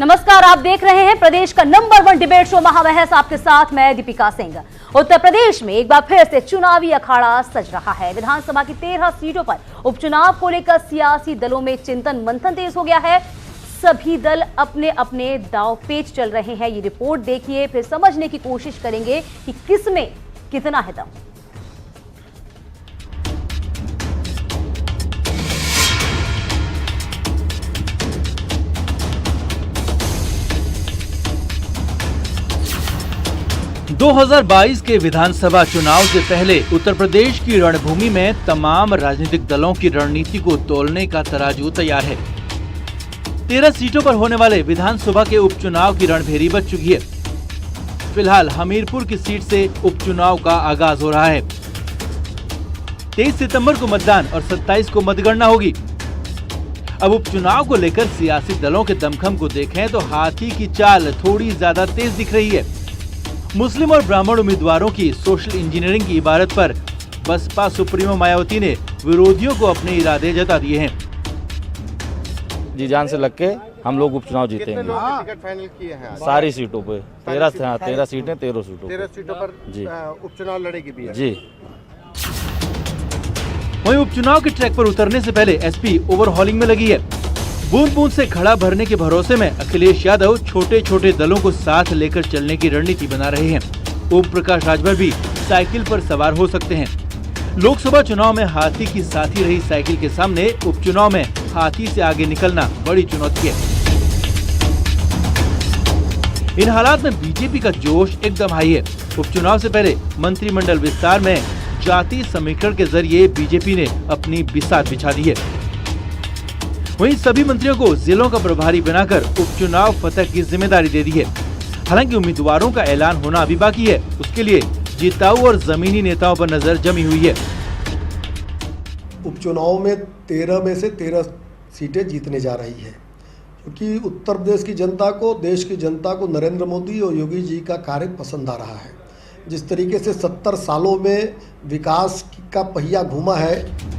नमस्कार, आप देख रहे हैं प्रदेश का नंबर 1 डिबेट शो महाबहस। आपके साथ मैं दीपिका सिंह। उत्तर प्रदेश में एक बार फिर से चुनावी अखाड़ा सज रहा है। विधानसभा की 13 सीटों पर उपचुनाव को लेकर सियासी दलों में चिंतन मंथन तेज हो गया है। सभी दल अपने अपने दांव पेच चल रहे हैं। ये रिपोर्ट देखिए, फिर समझने की कोशिश करेंगे कि किसमें कितना है दम। दो 2022 के विधानसभा चुनाव से पहले उत्तर प्रदेश की रणभूमि में तमाम राजनीतिक दलों की रणनीति को तोलने का तराजू तैयार है। 13 सीटों पर होने वाले विधानसभा के उपचुनाव की रणभेरी बज चुकी है। फिलहाल हमीरपुर की सीट से उपचुनाव का आगाज हो रहा है। 23 सितंबर को मतदान और 27 को मतगणना होगी। अब उपचुनाव को लेकर सियासी दलों के दमखम को देखें तो हाथी की चाल थोड़ी ज्यादा तेज दिख रही है। मुस्लिम और ब्राह्मण उम्मीदवारों की सोशल इंजीनियरिंग की इबारत पर बसपा सुप्रीमो मायावती ने विरोधियों को अपने इरादे जता दिए हैं। जी जान से लग के हम लोग उपचुनाव जीतेंगे। टिकट फाइनल किए हैं सारी सीटों पे 13 सीटें 13 सीटों पर जी उपचुनाव लड़ेगी भी है। जी। वहीं उपचुनाव के ट्रैक पर उतरने से पहले एसपी ओवरहॉलिंग में लगी है। बूंद बूंद से खड़ा भरने के भरोसे में अखिलेश यादव छोटे छोटे दलों को साथ लेकर चलने की रणनीति बना रहे हैं। ओम प्रकाश राजभर भी साइकिल पर सवार हो सकते हैं। लोकसभा चुनाव में हाथी की साथी रही साइकिल के सामने उपचुनाव में हाथी से आगे निकलना बड़ी चुनौती है। इन हालात में बीजेपी का जोश एकदम हाई है। उपचुनाव से पहले मंत्रिमंडल विस्तार में जाति समीकरण के जरिए बीजेपी ने अपनी बिसात बिछा दी है। वहीं सभी मंत्रियों को जिलों का प्रभारी बनाकर उपचुनाव फतह की जिम्मेदारी दे दी है। हालांकि उम्मीदवारों का ऐलान होना अभी बाकी है। उसके लिए जिताऊ और जमीनी नेताओं पर नजर जमी हुई है। उपचुनाव में 13 में से 13 सीटें जीतने जा रही है, क्योंकि उत्तर प्रदेश की जनता को, देश की जनता को नरेंद्र मोदी और योगी जी का कार्य पसंद आ रहा है। जिस तरीके से 70 सालों में विकास का पहिया घूमा है।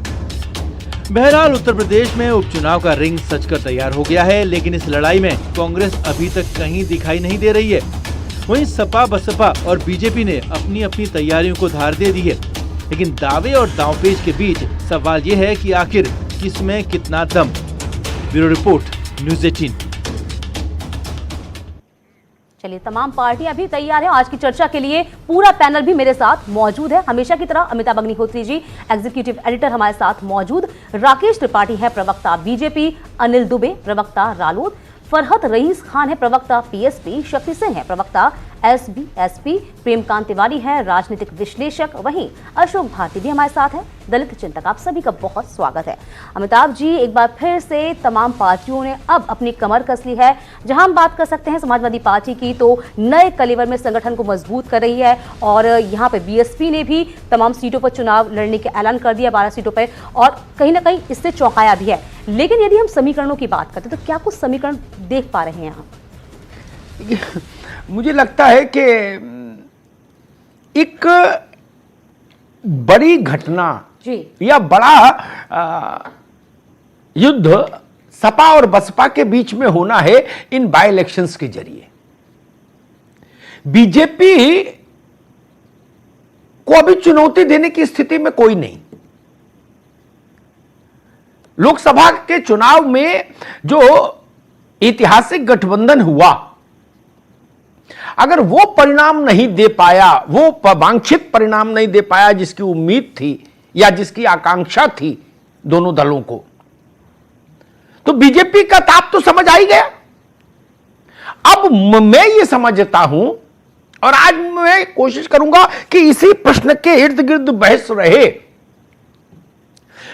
बहरहाल उत्तर प्रदेश में उपचुनाव का रिंग सजकर तैयार हो गया है, लेकिन इस लड़ाई में कांग्रेस अभी तक कहीं दिखाई नहीं दे रही है। वहीं सपा, बसपा और बीजेपी ने अपनी अपनी तैयारियों को धार दे दी है। लेकिन दावे और दांवपेच के बीच सवाल ये है कि आखिर किसमें कितना दम। Bureau report, news 18। चलिए, तमाम पार्टियां भी तैयार हैं। आज की चर्चा के लिए पूरा पैनल भी मेरे साथ मौजूद है। हमेशा की तरह अमिताभ अग्निहोत्री जी एग्जीक्यूटिव एडिटर हमारे साथ मौजूद, राकेश त्रिपाठी है प्रवक्ता बीजेपी, अनिल दुबे प्रवक्ता रालोद, फरहत रईस खान है प्रवक्ता पीएसपी, शक्ति सिंह है प्रवक्ता एसबी, प्रेमकांत तिवारी है राजनीतिक विश्लेषक, वहीं अशोक भारती भी हमारे साथ है दलित चिंतक। आप सभी का बहुत स्वागत है। अमिताभ जी, एक बार फिर से तमाम पार्टियों ने अब अपनी कमर कस ली है। जहां हम बात कर सकते हैं समाजवादी पार्टी की, तो नए कलेवर में संगठन को मजबूत कर रही है और यहाँ पे बीएसपी ने भी तमाम सीटों पर चुनाव लड़ने के ऐलान कर दिया, 12 सीटों पर, और कहीं ना कहीं इससे चौंकाया भी है। लेकिन यदि हम समीकरणों की बात करते तो क्या कुछ समीकरण देख पा रहे हैं यहाँ? मुझे लगता है कि एक बड़ी घटना या बड़ा युद्ध सपा और बसपा के बीच में होना है इन बाय इलेक्शंस के जरिए। बीजेपी को अभी चुनौती देने की स्थिति में कोई नहीं। लोकसभा के चुनाव में जो ऐतिहासिक गठबंधन हुआ, अगर वो परिणाम नहीं दे पाया, वो वांछित परिणाम नहीं दे पाया जिसकी उम्मीद थी या जिसकी आकांक्षा थी दोनों दलों को, तो बीजेपी का ताप तो समझ आ ही गया। अब मैं ये समझता हूं और आज मैं कोशिश करूंगा कि इसी प्रश्न के इर्द गिर्द बहस रहे।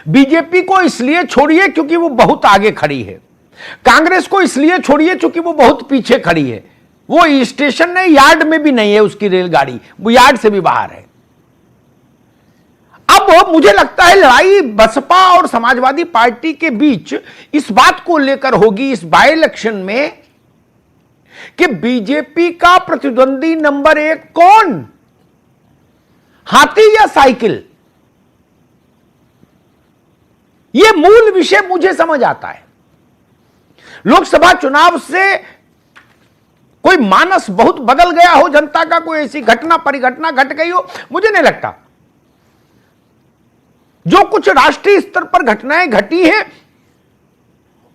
बीजेपी को इसलिए छोड़िए क्योंकि वो बहुत आगे खड़ी है, कांग्रेस को इसलिए छोड़िए क्योंकि वो बहुत पीछे खड़ी है। वो स्टेशन नहीं, यार्ड में भी नहीं है उसकी रेलगाड़ी, वो यार्ड से भी बाहर है। अब मुझे लगता है लड़ाई बसपा और समाजवादी पार्टी के बीच इस बात को लेकर होगी इस बाय इलेक्शन में कि बीजेपी का प्रतिद्वंदी नंबर 1 कौन, हाथी या साइकिल। यह मूल विषय मुझे समझ आता है। लोकसभा चुनाव से कोई मानस बहुत बदल गया हो जनता का, कोई ऐसी घटना परिघटना घट गई हो, मुझे नहीं लगता। जो कुछ राष्ट्रीय स्तर पर घटनाएं घटी हैं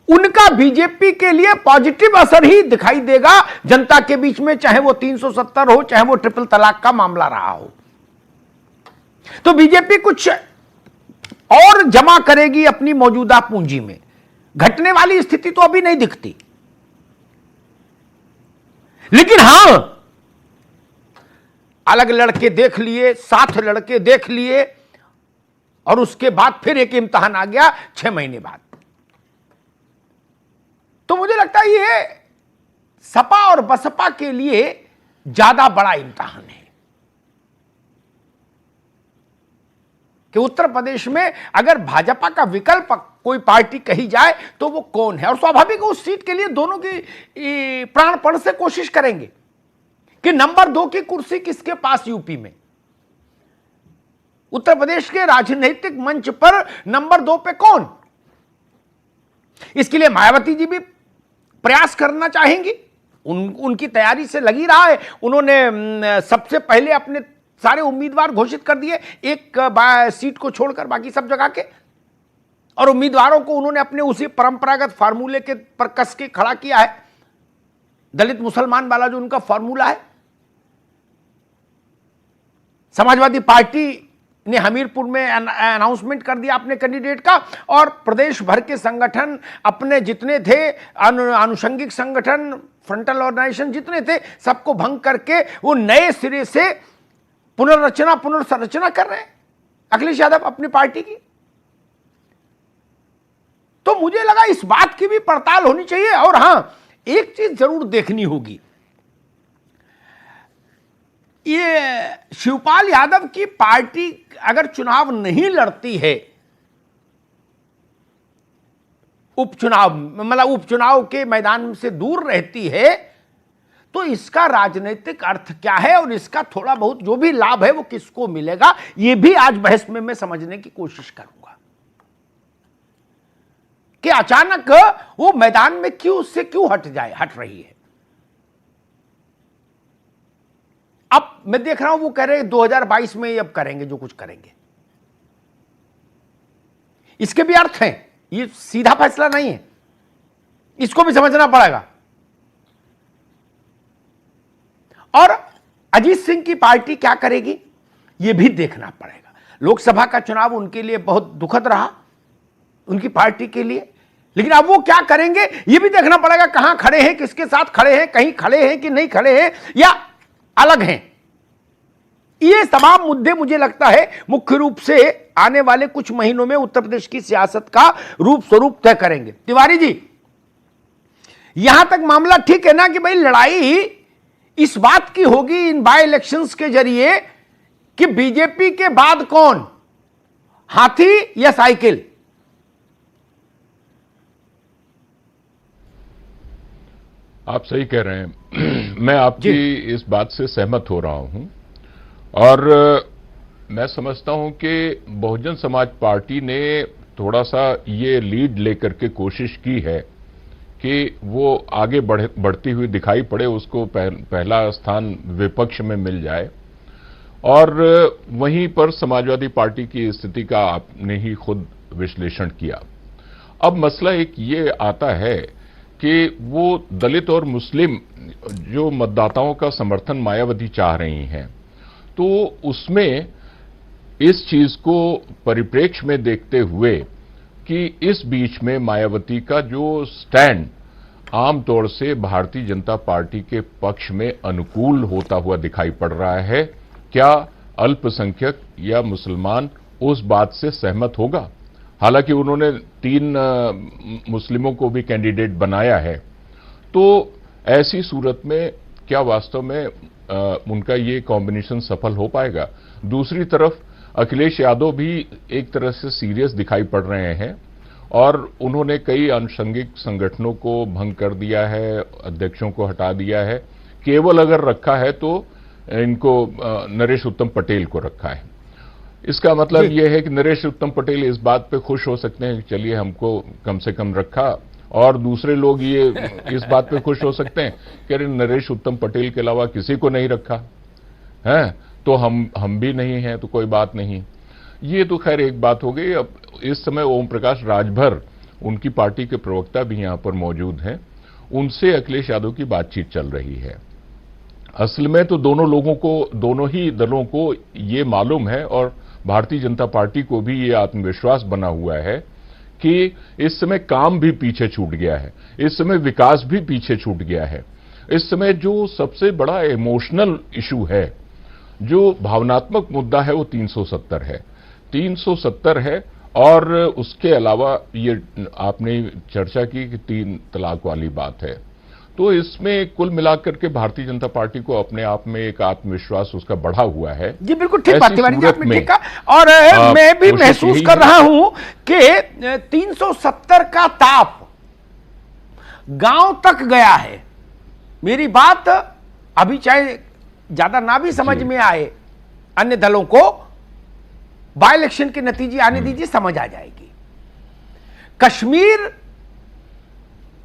उनका बीजेपी के लिए पॉजिटिव असर ही दिखाई देगा जनता के बीच में, चाहे वो 370 हो, चाहे वो ट्रिपल तलाक का मामला रहा हो। तो बीजेपी कुछ और जमा करेगी अपनी मौजूदा पूंजी में, घटने वाली स्थिति तो अभी नहीं दिखती। लेकिन हां, अलग लड़के देख लिए, साथ लड़के देख लिए, और उसके बाद फिर एक इम्तिहान आ गया 6 महीने बाद। तो मुझे लगता है ये सपा और बसपा के लिए ज्यादा बड़ा इम्तिहान है कि उत्तर प्रदेश में अगर भाजपा का विकल्प कोई पार्टी कही जाए तो वो कौन है। और स्वाभाविक उस सीट के लिए दोनों की प्राणपण से कोशिश करेंगे कि नंबर 2 की कुर्सी किसके पास यूपी में। उत्तर प्रदेश के राजनीतिक मंच पर नंबर 2 पे कौन, इसके लिए मायावती जी भी प्रयास करना चाहेंगी, उनकी तैयारी से लगी रहा है। उन्होंने सबसे पहले अपने सारे उम्मीदवार घोषित कर दिए, एक सीट को छोड़कर बाकी सब जगह के, और उम्मीदवारों को उन्होंने अपने उसी परंपरागत फार्मूले के पर कस के खड़ा किया है, दलित मुसलमान वाला जो उनका फार्मूला है। समाजवादी पार्टी ने हमीरपुर में अनाउंसमेंट कर दिया अपने कैंडिडेट का, और प्रदेश भर के संगठन अपने जितने थे, आनुषंगिक संगठन, फ्रंटल ऑर्गेनाइजेशन जितने थे, सबको भंग करके वो नए सिरे से पुनर्संरचना कर रहे हैं अखिलेश यादव अपनी पार्टी की। तो मुझे लगा इस बात की भी पड़ताल होनी चाहिए। और हां, एक चीज जरूर देखनी होगी, ये शिवपाल यादव की पार्टी अगर चुनाव नहीं लड़ती है, उपचुनाव के मैदान से दूर रहती है, तो इसका राजनीतिक अर्थ क्या है और इसका थोड़ा बहुत जो भी लाभ है वो किसको मिलेगा, ये भी आज बहस में मैं समझने की कोशिश करूंगा कि अचानक वो मैदान में क्यों हट रही है। अब मैं देख रहा हूं वो कह रहे हैं 2022 में अब करेंगे जो कुछ करेंगे। इसके भी अर्थ हैं, ये सीधा फैसला नहीं है, इसको भी समझना पड़ेगा। और अजीत सिंह की पार्टी क्या करेगी ये भी देखना पड़ेगा। लोकसभा का चुनाव उनके लिए बहुत दुखद रहा, उनकी पार्टी के लिए, लेकिन अब वो क्या करेंगे ये भी देखना पड़ेगा। कहां खड़े हैं, किसके साथ खड़े हैं, कहीं खड़े हैं कि नहीं खड़े हैं, या अलग हैं। ये तमाम मुद्दे मुझे लगता है मुख्य रूप से आने वाले कुछ महीनों में उत्तर प्रदेश की सियासत का रूप स्वरूप तय करेंगे। तिवारी जी, यहां तक मामला ठीक है ना कि भाई लड़ाई इस बात की होगी इन बाय इलेक्शंस के जरिए कि बीजेपी के बाद कौन, हाथी या साइकिल? आप सही कह रहे हैं। मैं आपकी इस बात से सहमत हो रहा हूं, और मैं समझता हूं कि बहुजन समाज पार्टी ने थोड़ा सा ये लीड लेकर के कोशिश की है कि वो आगे बढ़ती हुई दिखाई पड़े, उसको पहला स्थान विपक्ष में मिल जाए। और वहीं पर समाजवादी पार्टी की स्थिति का आपने ही खुद विश्लेषण किया। अब मसला एक ये आता है कि वो दलित और मुस्लिम जो मतदाताओं का समर्थन मायावती चाह रही हैं, तो उसमें इस चीज को परिप्रेक्ष्य में देखते हुए कि इस बीच में मायावती का जो स्टैंड आमतौर से भारतीय जनता पार्टी के पक्ष में अनुकूल होता हुआ दिखाई पड़ रहा है, क्या अल्पसंख्यक या मुसलमान उस बात से सहमत होगा? हालांकि उन्होंने 3 मुस्लिमों को भी कैंडिडेट बनाया है, तो ऐसी सूरत में क्या वास्तव में उनका ये कॉम्बिनेशन सफल हो पाएगा? दूसरी तरफ अखिलेश यादव भी एक तरह से सीरियस दिखाई पड़ रहे हैं, और उन्होंने कई आनुषंगिक संगठनों को भंग कर दिया है, अध्यक्षों को हटा दिया है। केवल अगर रखा है तो इनको नरेश उत्तम पटेल को रखा है। इसका मतलब यह है कि नरेश उत्तम पटेल इस बात पे खुश हो सकते हैं कि चलिए हमको कम से कम रखा, और दूसरे लोग ये इस बात पे खुश हो सकते हैं कि अरे नरेश उत्तम पटेल के अलावा किसी को नहीं रखा है, तो हम भी नहीं हैं, तो कोई बात नहीं। ये तो खैर एक बात हो गई। अब इस समय ओम प्रकाश राजभर, उनकी पार्टी के प्रवक्ता भी यहां पर मौजूद हैं, उनसे अखिलेश यादव की बातचीत चल रही है। असल में तो दोनों ही दलों को ये मालूम है और भारतीय जनता पार्टी को भी ये आत्मविश्वास बना हुआ है कि इस समय काम भी पीछे छूट गया है, इस समय विकास भी पीछे छूट गया है। इस समय जो सबसे बड़ा इमोशनल इशू है, जो भावनात्मक मुद्दा है, वो 370 है। 370 है और उसके अलावा ये आपने चर्चा की कि 3 तलाक वाली बात है। तो इसमें कुल मिलाकर के भारतीय जनता पार्टी को अपने आप में एक आत्मविश्वास उसका बढ़ा हुआ है। जी बिल्कुल ठीक ऐसी बात तिवारी जी, सूरत आपने में, ठीक कहा। और मैं भी कोशिश महसूस यही कर है। रहा हूं कि 370 का ताप गांव तक गया है। मेरी बात अभी चाहे ज्यादा ना भी समझ में आए अन्य दलों को, बाय इलेक्शन के नतीजे आने दीजिए, समझ आ जाएगी। कश्मीर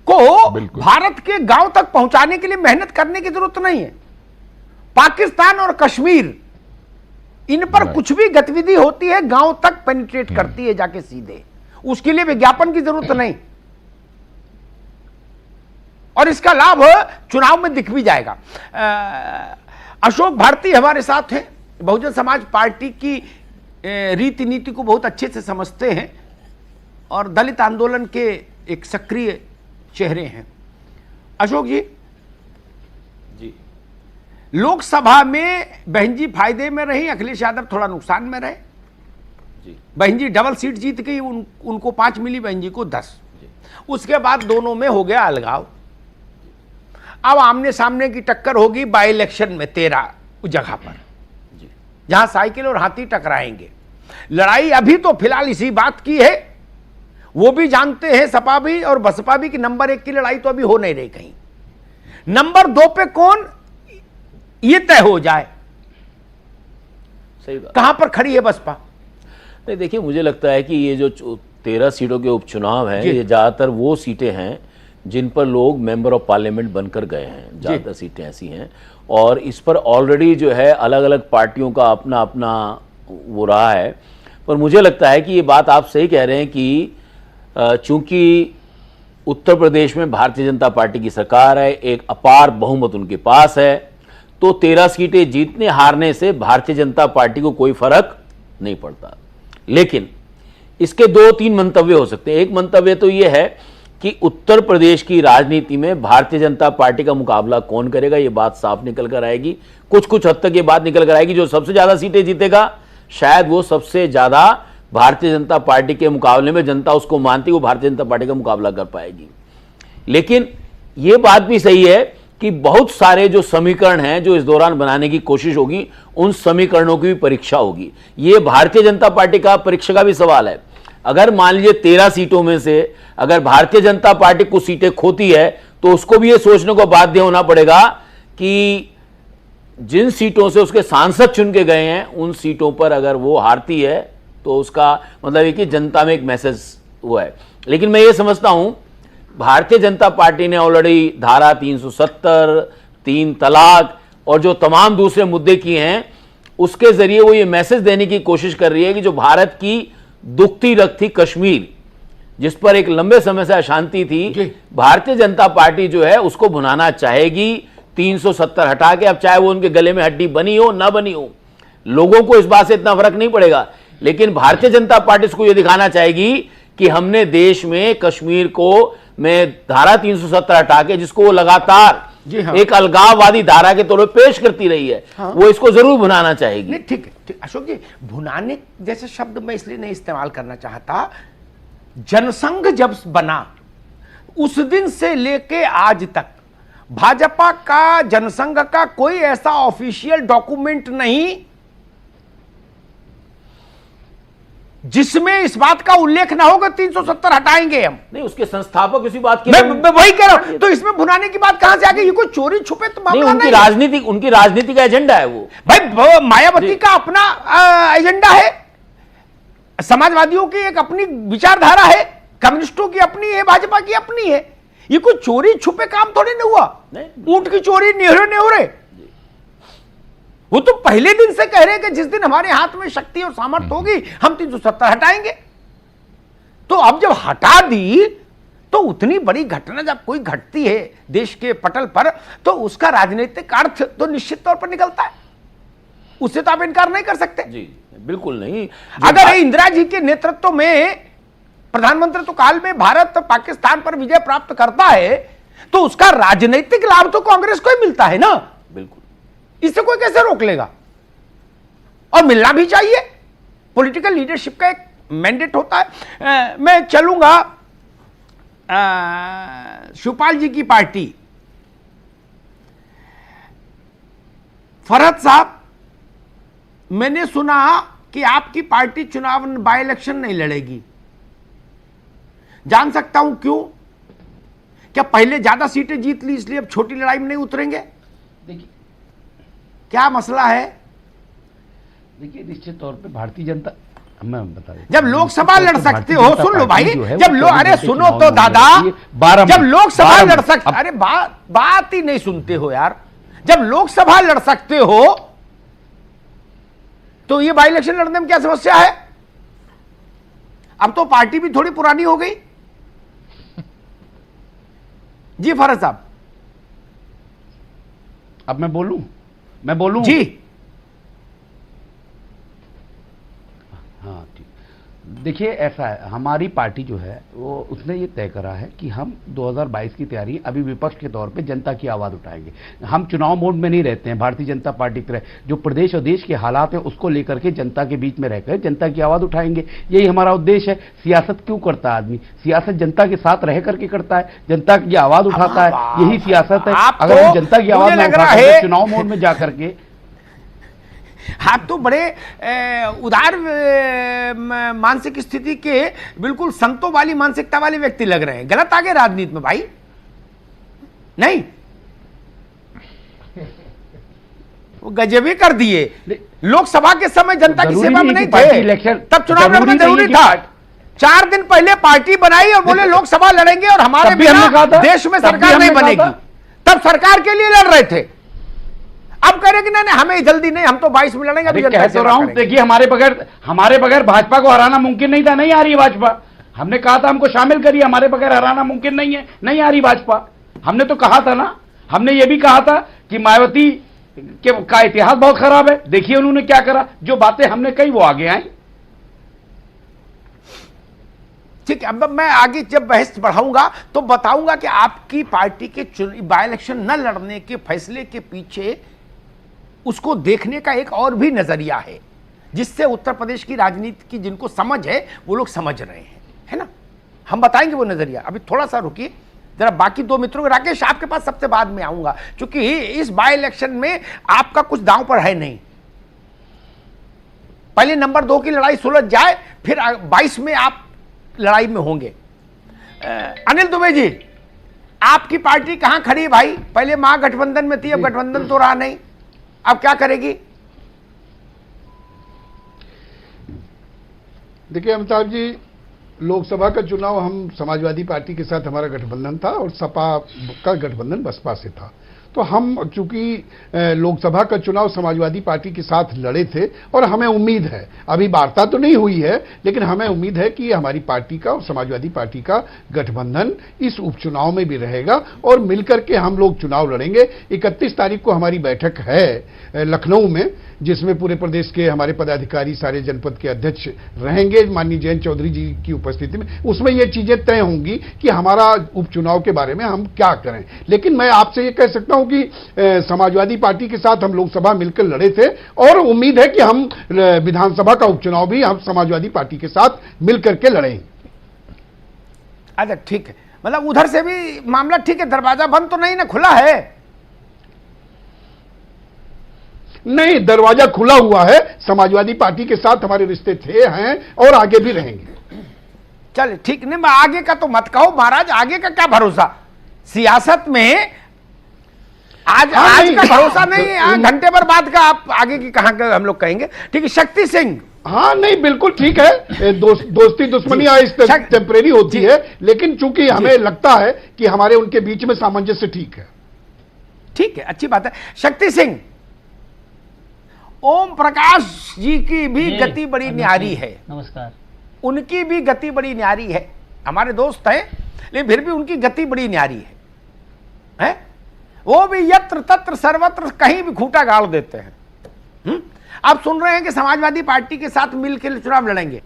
को भारत के गांव तक पहुंचाने के लिए मेहनत करने की जरूरत नहीं है। पाकिस्तान और कश्मीर, इन पर कुछ भी गतिविधि होती है गांव तक पेनिट्रेट करती है जाके सीधे, उसके लिए विज्ञापन की जरूरत नहीं, और इसका लाभ चुनाव में दिख भी जाएगा। अशोक भारती हमारे साथ हैं, बहुजन समाज पार्टी की रीति नीति को बहुत अच्छे से समझते हैं और दलित आंदोलन के एक सक्रिय चेहरे हैं। अशोक जी, लोकसभा में बहन जी फायदे में रही, अखिलेश यादव थोड़ा नुकसान में रहे। बहन जी डबल सीट जीत गई, उनको 5 मिली, बहन जी को 10। उसके बाद दोनों में हो गया अलगाव। अब आमने सामने की टक्कर होगी बाई इलेक्शन में 13 जगह पर, जहां साइकिल और हाथी टकराएंगे। लड़ाई अभी तो फिलहाल इसी बात की है, वो भी जानते हैं सपा भी और बसपा भी कि नंबर 1 की लड़ाई तो अभी हो नहीं रही कहीं। नंबर 2 पे कौन, ये तय हो जाए। सही बात। कहां पर खड़ी है बसपा? नहीं, देखिए, मुझे लगता है कि ये जो 13 सीटों के उपचुनाव हैं, ये ज्यादातर वो सीटें हैं जिन पर लोग मेंबर ऑफ पार्लियामेंट बनकर गए हैं। ज्यादातर सीटें ऐसी हैं और इस पर ऑलरेडी जो है अलग अलग पार्टियों का अपना अपना वो रहा है। पर मुझे लगता है कि ये बात आप सही कह रहे हैं कि चूंकि उत्तर प्रदेश में भारतीय जनता पार्टी की सरकार है, एक अपार बहुमत उनके पास है, तो 13 सीटें जीतने हारने से भारतीय जनता पार्टी को कोई फर्क नहीं पड़ता। लेकिन इसके 2-3 मंतव्य हो सकते हैं। एक मंतव्य तो यह है कि उत्तर प्रदेश की राजनीति में भारतीय जनता पार्टी का मुकाबला कौन करेगा, ये बात साफ निकल कर आएगी। कुछ हद तक ये बात निकल कर आएगी, जो सबसे ज्यादा सीटें जीतेगा शायद वो सबसे ज्यादा भारतीय जनता पार्टी के मुकाबले में जनता उसको मानती, वो भारतीय जनता पार्टी का मुकाबला कर पाएगी। लेकिन ये बात भी सही है कि बहुत सारे जो समीकरण हैं जो इस दौरान बनाने की कोशिश होगी, उन समीकरणों की भी परीक्षा होगी। ये भारतीय जनता पार्टी का परीक्षा का भी सवाल है। अगर मान लीजिए 13 सीटों में से अगर भारतीय जनता पार्टी कुछ सीटें खोती है, तो उसको भी ये सोचने को बाध्य होना पड़ेगा कि जिन सीटों से उसके सांसद चुन के गए हैं, उन सीटों पर अगर वो हारती है तो उसका मतलब है कि जनता में एक मैसेज हुआ है। लेकिन मैं ये समझता हूं भारतीय जनता पार्टी ने ऑलरेडी धारा 370, 3 तलाक और जो तमाम दूसरे मुद्दे किए हैं, उसके जरिए वो ये मैसेज देने की कोशिश कर रही है कि जो भारत की दुखती रग थी कश्मीर, जिस पर एक लंबे समय से अशांति थी, भारतीय जनता पार्टी जो है उसको भुनाना चाहेगी 370 हटा के। अब चाहे वो उनके गले में हड्डी बनी हो ना बनी हो, लोगों को इस बात से इतना फर्क नहीं पड़ेगा। लेकिन भारतीय जनता पार्टी इसको ये दिखाना चाहेगी कि हमने देश में कश्मीर को में धारा 370 हटा के, जिसको वो लगातार एक अलगाववादी धारा के तौर पर पेश करती रही है, वो इसको जरूर भुनाना चाहेगी। नहीं, ठीक है अशोक जी, भुनाने जैसे शब्द मैं इसलिए नहीं इस्तेमाल करना चाहता। जनसंघ जब बना उस दिन से लेके आज तक भाजपा का जनसंघ का कोई ऐसा ऑफिशियल डॉक्यूमेंट नहीं जिसमें इस बात का उल्लेख ना होगा 370 हटाएंगे हम। नहीं, उसके संस्थापक इसी बात की मैं वही कह रहा हूं, तो इसमें भुनाने की बात कहां से आ गई? ये कोई चोरी छुपे तो मामला नहीं, उनकी राजनीति का एजेंडा है वो। भाई मायावती का अपना एजेंडा है, समाजवादियों की एक अपनी विचारधारा है, कम्युनिस्टों की अपनी है, भाजपा की अपनी है। ये कोई चोरी छुपे काम थोड़ी नहीं हुआ। ऊंट की चोरी नेहरे वो तो पहले दिन से कह रहे हैं कि जिस दिन हमारे हाथ में शक्ति और सामर्थ्य होगी हम 370 हटाएंगे। तो अब जब हटा दी तो उतनी बड़ी घटना जब कोई घटती है देश के पटल पर तो उसका राजनीतिक अर्थ तो निश्चित तौर पर निकलता है, उससे तो आप इनकार नहीं कर सकते। जी बिल्कुल नहीं। अगर इंदिरा जी के नेतृत्व में प्रधानमंत्री काल में भारत पाकिस्तान पर विजय प्राप्त करता है तो उसका राजनीतिक लाभ तो कांग्रेस को ही मिलता है ना। बिल्कुल, इससे कोई कैसे रोक लेगा, और मिलना भी चाहिए। पॉलिटिकल लीडरशिप का एक मैंडेट होता है। मैं चलूंगा शिवपाल जी की पार्टी। फरहत साहब, मैंने सुना कि आपकी पार्टी चुनाव बाय इलेक्शन नहीं लड़ेगी, जान सकता हूं क्यों? क्या पहले ज्यादा सीटें जीत ली इसलिए अब छोटी लड़ाई में नहीं उतरेंगे? देखिए क्या मसला है? देखिए निश्चित तौर पे भारतीय जनता, मैं बता देता जब लोकसभा लड़ सकते भारतीय हो, जनता सुन लो पार्टी भाई, जो है जब वो लोग, अरे चौबीस सुनो चुनाव तो में दादा, होने वाली है। जब लोकसभा 12 लड़ सकते, अरे बात ही नहीं सुनते हो यार। जब लोकसभा लड़ सकते हो तो ये बाई इलेक्शन लड़ने में क्या समस्या है? अब तो पार्टी भी थोड़ी पुरानी हो गई। जी फरहत साहब, अब मैं बोलूं जी। हाँ ठीक। देखिए ऐसा है, हमारी पार्टी जो है वो उसने ये तय करा है कि हम 2022 की तैयारी अभी विपक्ष के तौर पे जनता की आवाज उठाएंगे। हम चुनाव मोड में नहीं रहते हैं। भारतीय जनता पार्टी की तरह जो प्रदेश और देश के हालात है उसको लेकर के जनता के बीच में रहकर जनता की आवाज उठाएंगे, यही हमारा उद्देश्य है। सियासत क्यों करता है आदमी? सियासत जनता के साथ रह करके करता है, जनता की आवाज उठाता है, यही सियासत है। अगर हम जनता की आवाज नहीं उठाते चुनाव मोड में जाकर के, आप तो बड़े उदार मानसिक स्थिति के बिल्कुल संतों वाली मानसिकता वाले व्यक्ति लग रहे हैं। गलत आगे राजनीति में भाई नहीं, वो गजबी कर दिए। लोकसभा के समय जनता की सेवा में नहीं थे, तब चुनाव लड़ना जरूरी था। 4 दिन पहले पार्टी बनाई और बोले लोकसभा लड़ेंगे और हमारे बिना देश में सरकार नहीं बनेगी, तब सरकार के लिए लड़ रहे थे। अब करेंगे नहीं, हमें जल्दी नहीं, हम तो 22 में लड़ेंगे। अभी कह तो रहा हूं, देखिए हमारे बगैर भाजपा को हराना मुमकिन नहीं था। नहीं आ रही भाजपा, हमने कहा था हमको शामिल करिए, हमारे बगैर हराना मुमकिन नहीं है, नहीं आ रही भाजपा। हमने तो कहा था ना, हमने ये भी कहा था कि मायावती का इतिहास बहुत खराब है, देखिए उन्होंने क्या करा। जो बातें हमने कही वो आगे आई। ठीक है, अब मैं आगे जब बहस बढ़ाऊंगा तो बताऊंगा कि आपकी पार्टी के बाय इलेक्शन न लड़ने के फैसले के पीछे उसको देखने का एक और भी नजरिया है, जिससे उत्तर प्रदेश की राजनीति की जिनको समझ है वो लोग समझ रहे हैं, है ना? हम बताएंगे वो नजरिया। अभी थोड़ा सा रुकिए जरा, बाकी 2 मित्रों को, राकेश आपके पास सबसे बाद में आऊंगा, क्योंकि इस बाय इलेक्शन में आपका कुछ दांव पर है नहीं। पहले नंबर 2 की लड़ाई सुलझ जाए, फिर 22 में आप लड़ाई में होंगे। अनिल दुबे जी, आपकी पार्टी कहां खड़ी है भाई? पहले महागठबंधन में थी, अब गठबंधन तो रहा नहीं, अब क्या करेगी? देखिए अमिताभ जी, लोकसभा का चुनाव हम समाजवादी पार्टी के साथ हमारा गठबंधन था और सपा का गठबंधन बसपा से था। तो हम चूंकि लोकसभा का चुनाव समाजवादी पार्टी के साथ लड़े थे और हमें उम्मीद है, अभी वार्ता तो नहीं हुई है, लेकिन हमें उम्मीद है कि हमारी पार्टी का और समाजवादी पार्टी का गठबंधन इस उपचुनाव में भी रहेगा और मिलकर के हम लोग चुनाव लड़ेंगे। 31 तारीख को हमारी बैठक है लखनऊ में, जिसमें पूरे प्रदेश के हमारे पदाधिकारी, सारे जनपद के अध्यक्ष रहेंगे माननीय जयंत चौधरी जी की उपस्थिति में। उसमें ये चीजें तय होंगी कि हमारा उपचुनाव के बारे में हम क्या करें। लेकिन मैं आपसे ये कह सकता हूं कि समाजवादी पार्टी के साथ हम लोकसभा मिलकर लड़े थे और उम्मीद है कि हम विधानसभा का उपचुनाव भी हम समाजवादी पार्टी के साथ मिलकर के लड़ेंगे। अच्छा ठीक है, मतलब उधर से भी मामला ठीक है, दरवाजा बंद तो नहीं ना, खुला है? नहीं, दरवाजा खुला हुआ है। समाजवादी पार्टी के साथ हमारे रिश्ते थे, हैं और आगे भी रहेंगे। चल ठीक, नहीं आगे का तो मत कहो महाराज, आगे का क्या भरोसा? सियासत में आज का भरोसा नहीं, घंटे भर बाद का आप आगे की कहां का हम लोग कहेंगे। ठीक है, शक्ति सिंह, हाँ नहीं बिल्कुल ठीक है, दोस्ती दुश्मनी इस टेम्परेरी होती है, लेकिन चूंकि हमें लगता है कि हमारे उनके बीच में सामंजस्य ठीक है। ठीक है, अच्छी बात है। शक्ति सिंह, ओम प्रकाश जी की भी गति बड़ी न्यारी है। नमस्कार। उनकी भी गति बड़ी न्यारी है, हमारे दोस्त हैं, लेकिन फिर भी उनकी गति बड़ी न्यारी है? वो भी यत्र तत्र सर्वत्र कहीं भी खूंटा गाड़ देते हैं। आप सुन रहे हैं कि समाजवादी पार्टी के साथ मिलकर चुनाव लड़ेंगे।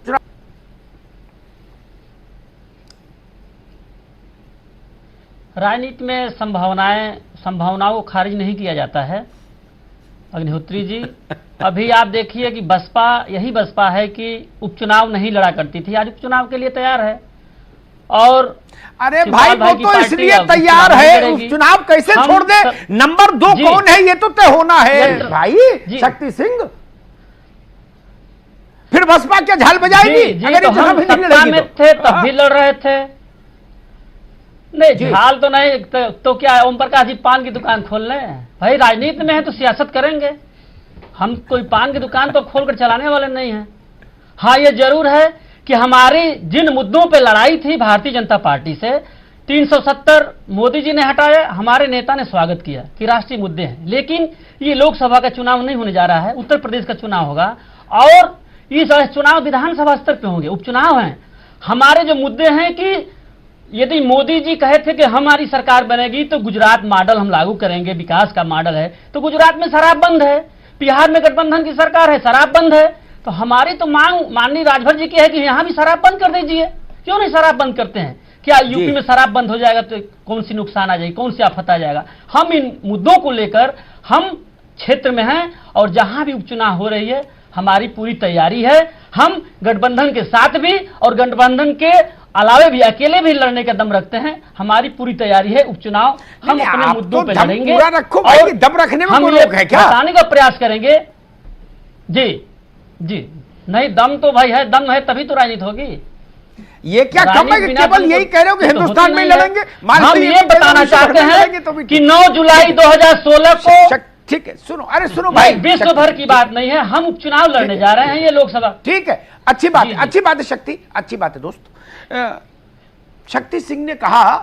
राजनीति में संभावनाओं को खारिज नहीं किया जाता है अग्निहोत्री जी। अभी आप देखिए कि यही बसपा है कि उपचुनाव नहीं लड़ा करती थी, आज उपचुनाव के लिए तैयार है। और अरे भाई वो तो इसलिए तैयार है, उपचुनाव कैसे छोड़ दे? नंबर 2 कौन है ये तो तय होना है भाई। शक्ति सिंह, फिर बसपा क्या झाल बजाएगी? अगर तो हम सत्ता में थे तब भी लड़ रहे थे। नहीं झाल तो नहीं तो क्या ओम प्रकाश जी पान की दुकान खोल लें? भाई राजनीति में है तो सियासत करेंगे, हम कोई पान की दुकान तो खोलकर चलाने वाले नहीं हैं। हाँ ये जरूर है कि हमारी जिन मुद्दों पे लड़ाई थी भारतीय जनता पार्टी से, 370 मोदी जी ने हटाया, हमारे नेता ने स्वागत किया कि राष्ट्रीय मुद्दे हैं। लेकिन ये लोकसभा का चुनाव नहीं होने जा रहा है, उत्तर प्रदेश का चुनाव होगा और इस चुनाव विधानसभा स्तर पे होंगे, उपचुनाव हैं। हमारे जो मुद्दे हैं कि यदि मोदी जी कहे थे कि हमारी सरकार बनेगी तो गुजरात मॉडल हम लागू करेंगे, विकास का मॉडल है, तो गुजरात में शराब बंद है, बिहार में गठबंधन की सरकार है, शराब बंद है। तो हमारी तो मांग माननीय राजभर जी की है कि यहां भी शराब बंद कर दीजिए। क्यों नहीं शराब बंद करते हैं? क्या यूपी में शराब बंद हो जाएगा तो कौन सी नुकसान आ जाएगी, कौन सी आफत आ जाएगा? हम इन मुद्दों को लेकर हम क्षेत्र में हैं और जहां भी उपचुनाव हो रही है हमारी पूरी तैयारी है। हम गठबंधन के साथ भी और गठबंधन के अलावे भी अकेले भी लड़ने का दम रखते हैं। हमारी पूरी तैयारी है, उपचुनाव हम अपने मुद्दों पे लड़ेंगे और दम रखने में कोई रोक है क्या? हटाने का प्रयास करेंगे। जी नहीं, दम तो भाई है, दम है तभी तो राजनीति होगी। ये क्या कम है कि केवल यही कह रहे हो कि हिंदुस्तान में लड़ेंगे? हम ये बताना चाहते हैं कि 9 जुलाई 2016 को, ठीक है सुनो, अरे सुनो भाई, विश्व भर की बात नहीं है, हम उपचुनाव लड़ने जा रहे हैं ये लोकसभा। ठीक है, अच्छी बात है, अच्छी बात है शक्ति, अच्छी बात है दोस्त। शक्ति सिंह ने कहा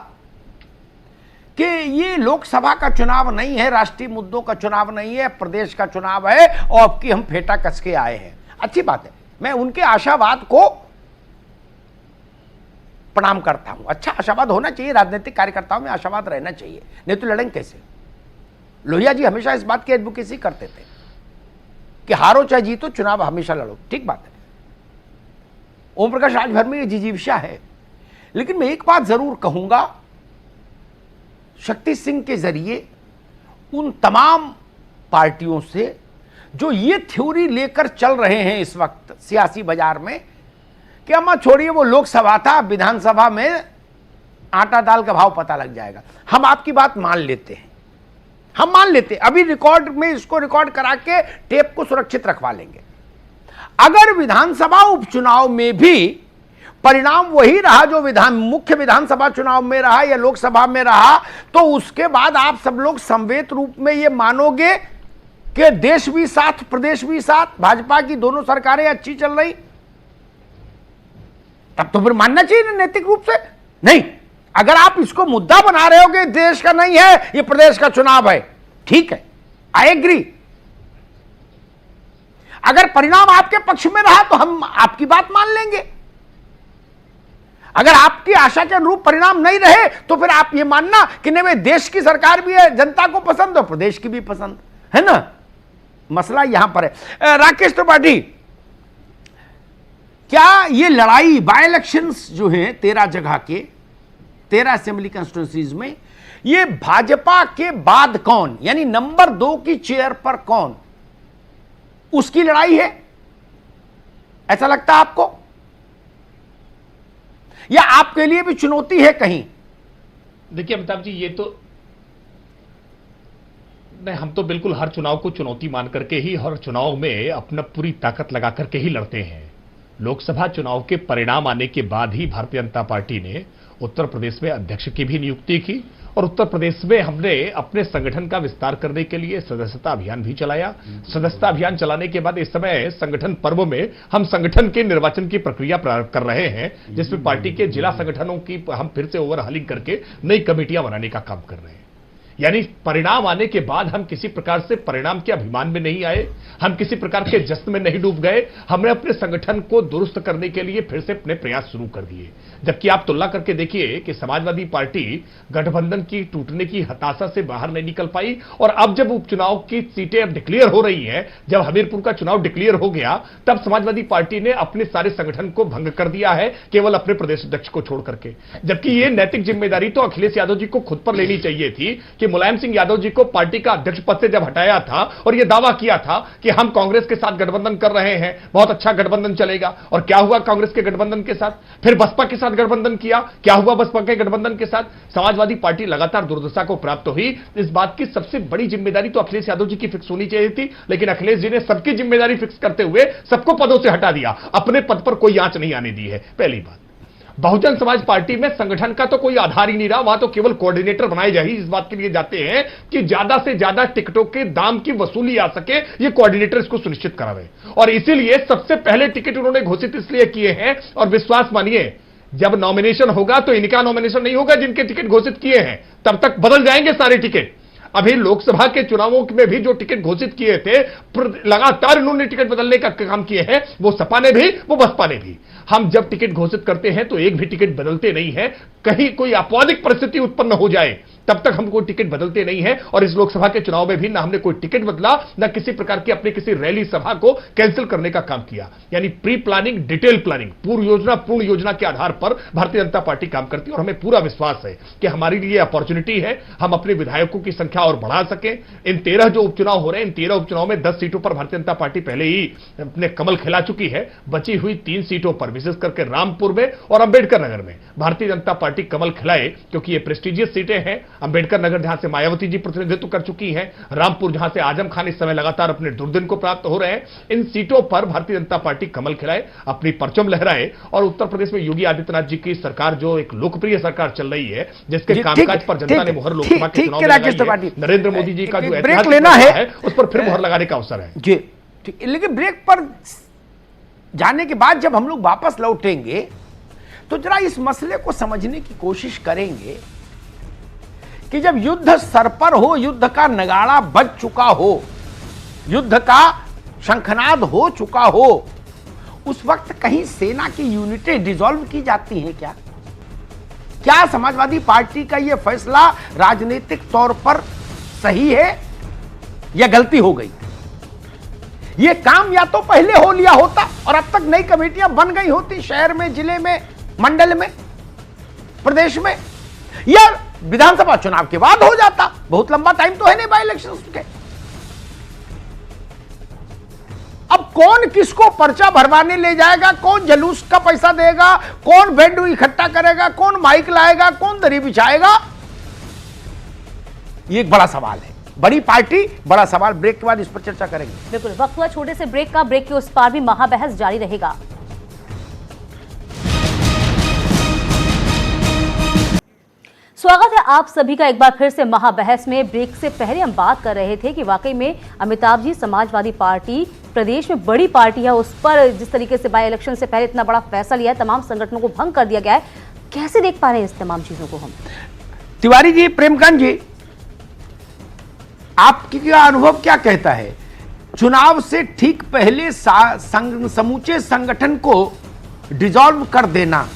कि ये लोकसभा का चुनाव नहीं है, राष्ट्रीय मुद्दों का चुनाव नहीं है, प्रदेश का चुनाव है और अब की हम फेटा कस के आए हैं। अच्छी बात है, मैं उनके आशावाद को प्रणाम करता हूं। अच्छा आशावाद होना चाहिए, राजनीतिक कार्यकर्ताओं में आशावाद रहना चाहिए, नहीं तो लड़ेंगे कैसे? लोहिया जी हमेशा इस बात की एडवोकेसी करते थे कि हारो चाहे जीतो चुनाव हमेशा लड़ो। ठीक बात है, ओम प्रकाश राजभर में ये जिजीविषा है। लेकिन मैं एक बात जरूर कहूंगा, शक्ति सिंह के जरिए उन तमाम पार्टियों से जो ये थ्योरी लेकर चल रहे हैं इस वक्त सियासी बाजार में कि अम्मा छोड़िए वो लोकसभा था, विधानसभा में आटा दाल का भाव पता लग जाएगा। हम आपकी बात मान लेते हैं, हम मान लेते हैं, अभी रिकॉर्ड में इसको रिकॉर्ड करा के टेप को सुरक्षित रखवा लेंगे। अगर विधानसभा उपचुनाव में भी परिणाम वही रहा जो मुख्य विधानसभा चुनाव में रहा या लोकसभा में रहा, तो उसके बाद आप सब लोग समवेत रूप में ये मानोगे कि देश भी साथ प्रदेश भी साथ, भाजपा की दोनों सरकारें अच्छी चल रही, तब तो फिर मानना चाहिए नैतिक रूप से। नहीं, अगर आप इसको मुद्दा बना रहे हो कि देश का नहीं है ये प्रदेश का चुनाव है, ठीक है, आई एग्री। अगर परिणाम आपके पक्ष में रहा तो हम आपकी बात मान लेंगे। अगर आपकी आशा के अनुरूप परिणाम नहीं रहे तो फिर आप ये मानना कि नहीं, देश की सरकार भी है, जनता को पसंद है, प्रदेश की भी पसंद है ना। मसला यहां पर है। राकेश त्रिपाठी, क्या ये लड़ाई बाय इलेक्शंस जो है 13 जगह के 13 असेंबली कॉन्स्टिट्यूंसीज में, ये भाजपा के बाद कौन, यानी नंबर 2 की चेयर पर कौन, उसकी लड़ाई है, ऐसा लगता है आपको? या आपके लिए भी चुनौती है कहीं? देखिए अमिताभ जी, ये तो नहीं, हम तो बिल्कुल हर चुनाव को चुनौती मान करके ही हर चुनाव में अपना पूरी ताकत लगा करके ही लड़ते हैं। लोकसभा चुनाव के परिणाम आने के बाद ही भारतीय जनता पार्टी ने उत्तर प्रदेश में अध्यक्ष की भी नियुक्ति की और उत्तर प्रदेश में हमने अपने संगठन का विस्तार करने के लिए सदस्यता अभियान भी चलाया। सदस्यता अभियान चलाने के बाद इस समय संगठन पर्व में हम संगठन के निर्वाचन की प्रक्रिया प्रारंभ कर रहे हैं, जिसमें पार्टी के जिला संगठनों की हम फिर से ओवरहालिंग करके नई कमेटियां बनाने का काम कर रहे हैं। यानी परिणाम आने के बाद हम किसी प्रकार से परिणाम के अभिमान में नहीं आए, हम किसी प्रकार के जश्न में नहीं डूब गए। हमने अपने संगठन को दुरुस्त करने के लिए फिर से अपने प्रयास शुरू कर दिए। जबकि आप तुलना करके देखिए कि समाजवादी पार्टी गठबंधन की टूटने की हताशा से बाहर नहीं निकल पाई और अब जब उपचुनाव की सीटें अब डिक्लेयर हो रही हैं, जब हमीरपुर का चुनाव डिक्लेयर हो गया, तब समाजवादी पार्टी ने अपने सारे संगठन को भंग कर दिया है, केवल अपने प्रदेश अध्यक्ष को छोड़ करके। जबकि ये नैतिक जिम्मेदारी तो अखिलेश यादव जी को खुद पर लेनी चाहिए थी कि मुलायम सिंह यादव जी को पार्टी का अध्यक्ष पद से जब हटाया था और यह दावा किया था कि हम कांग्रेस के साथ गठबंधन कर रहे हैं, बहुत अच्छा गठबंधन चलेगा, और क्या हुआ कांग्रेस के गठबंधन के साथ? फिर बसपा के साथ गठबंधन किया, क्या हुआ बसपा के गठबंधन के साथ? समाजवादी पार्टी लगातार दुर्दशा को प्राप्त हुई। इस बात की सबसे बड़ी जिम्मेदारी तो अखिलेश यादव जी की फिक्स होनी चाहिए थी, लेकिन अखिलेश जी ने सबकी जिम्मेदारी फिक्स करते हुए सबको पदों से हटा दिया, अपने पद पर कोई आंच नहीं आने दी है। पहली बात, बहुजन समाज पार्टी में संगठन का तो कोई आधार ही नहीं रहा, वहां तो केवल कोऑर्डिनेटर बनाए जा ही इस बात के लिए जाते हैं कि ज्यादा से ज्यादा टिकटों के दाम की वसूली आ सके, ये कोऑर्डिनेटर इसको सुनिश्चित करा रहे। और इसीलिए सबसे पहले टिकट उन्होंने घोषित इसलिए किए हैं, और विश्वास मानिए जब नॉमिनेशन होगा तो इनका नॉमिनेशन नहीं होगा, जिनके टिकट घोषित किए हैं तब तक बदल जाएंगे सारे टिकट। अभी लोकसभा के चुनावों में भी जो टिकट घोषित किए थे, लगातार इन्होंने टिकट बदलने का काम किए हैं, वो सपा ने भी, वो बसपा ने भी। हम जब टिकट घोषित करते हैं तो एक भी टिकट बदलते नहीं है, कहीं कोई आपौदिक परिस्थिति उत्पन्न हो जाए तब तक हम कोई टिकट बदलते नहीं है। और इस लोकसभा के चुनाव में भी ना हमने कोई टिकट बदला, ना किसी प्रकार की अपनी किसी रैली सभा को कैंसिल करने का काम किया। यानी प्री प्लानिंग, डिटेल प्लानिंग, पूर्ण योजना के आधार पर भारतीय जनता पार्टी काम करती है। और हमें पूरा विश्वास है कि हमारे लिए अपॉर्चुनिटी है, हम अपने विधायकों की संख्या और बढ़ा सकें। इन 13 जो उपचुनाव हो रहे हैं, इन 13 उपचुनाव में 10 सीटों पर भारतीय जनता पार्टी पहले ही अपने कमल खिला चुकी है। बची हुई 3 सीटों पर, विशेष करके रामपुर में और अंबेडकर नगर में भारतीय जनता पार्टी कमल खिलाए, क्योंकि ये प्रेस्टिजियस सीटें हैं। अंबेडकर नगर जहां से मायावती जी प्रतिनिधित्व कर चुकी हैं, रामपुर जहां से आजम खान इस समय लगातार अपने दुर्दिन को प्राप्त हो रहे हैं, इन सीटों पर भारतीय जनता पार्टी कमल खिलाए, अपनी परचम लहराए। और उत्तर प्रदेश में योगी आदित्यनाथ जी की सरकार, जो एक लोकप्रिय सरकार चल रही है, जिसके कामकाज पर जनता ने मुहर लोकसभा के चुनाव में लगाई है, नरेंद्र मोदी जी का जो ब्रेक लेना है उस पर फिर मुहर लगाने का अवसर है। जी ठीक, लेकिन ब्रेक पर जाने के बाद जब हम लोग वापस लौटेंगे तो जरा इस मसले को समझने की कोशिश करेंगे कि जब युद्ध सर पर हो, युद्ध का नगाड़ा बज चुका हो, युद्ध का शंखनाद हो चुका हो, उस वक्त कहीं सेना की यूनिटें डिसॉल्व की जाती हैं क्या? क्या समाजवादी पार्टी का यह फैसला राजनीतिक तौर पर सही है या गलती हो गई? यह काम या तो पहले हो लिया होता और अब तक नई कमेटियां बन गई होती, शहर में, जिले में, मंडल में, प्रदेश में, या विधानसभा चुनाव के बाद हो जाता। बहुत लंबा टाइम तो है नहीं बाई इलेक्शन के। अब कौन किसको पर्चा भरवाने ले जाएगा, कौन जलूस का पैसा देगा, कौन वेंडू इकट्ठा करेगा, कौन माइक लाएगा, कौन दरी बिछाएगा, ये एक बड़ा सवाल है। बड़ी पार्टी, बड़ा सवाल। ब्रेक के बाद इस पर चर्चा करेंगे। बिल्कुल, वक्त हुआ छोटे से ब्रेक का। ब्रेक के उस पार भी महाबहस जारी रहेगा। स्वागत है आप सभी का एक बार फिर से महाबहस में। ब्रेक से पहले हम बात कर रहे थे कि वाकई में अमिताभ जी, समाजवादी पार्टी प्रदेश में बड़ी पार्टी है, उस पर जिस तरीके से बाई इलेक्शन से पहले इतना बड़ा फैसला लिया है, तमाम संगठनों को भंग कर दिया गया है, कैसे देख पा रहे हैं इस तमाम चीजों को हम? तिवारी जी, प्रेमकांत जी, आपकी अनुभव क्या कहता है? चुनाव से ठीक पहले समूचे संगठन को डिसॉल्व कर देना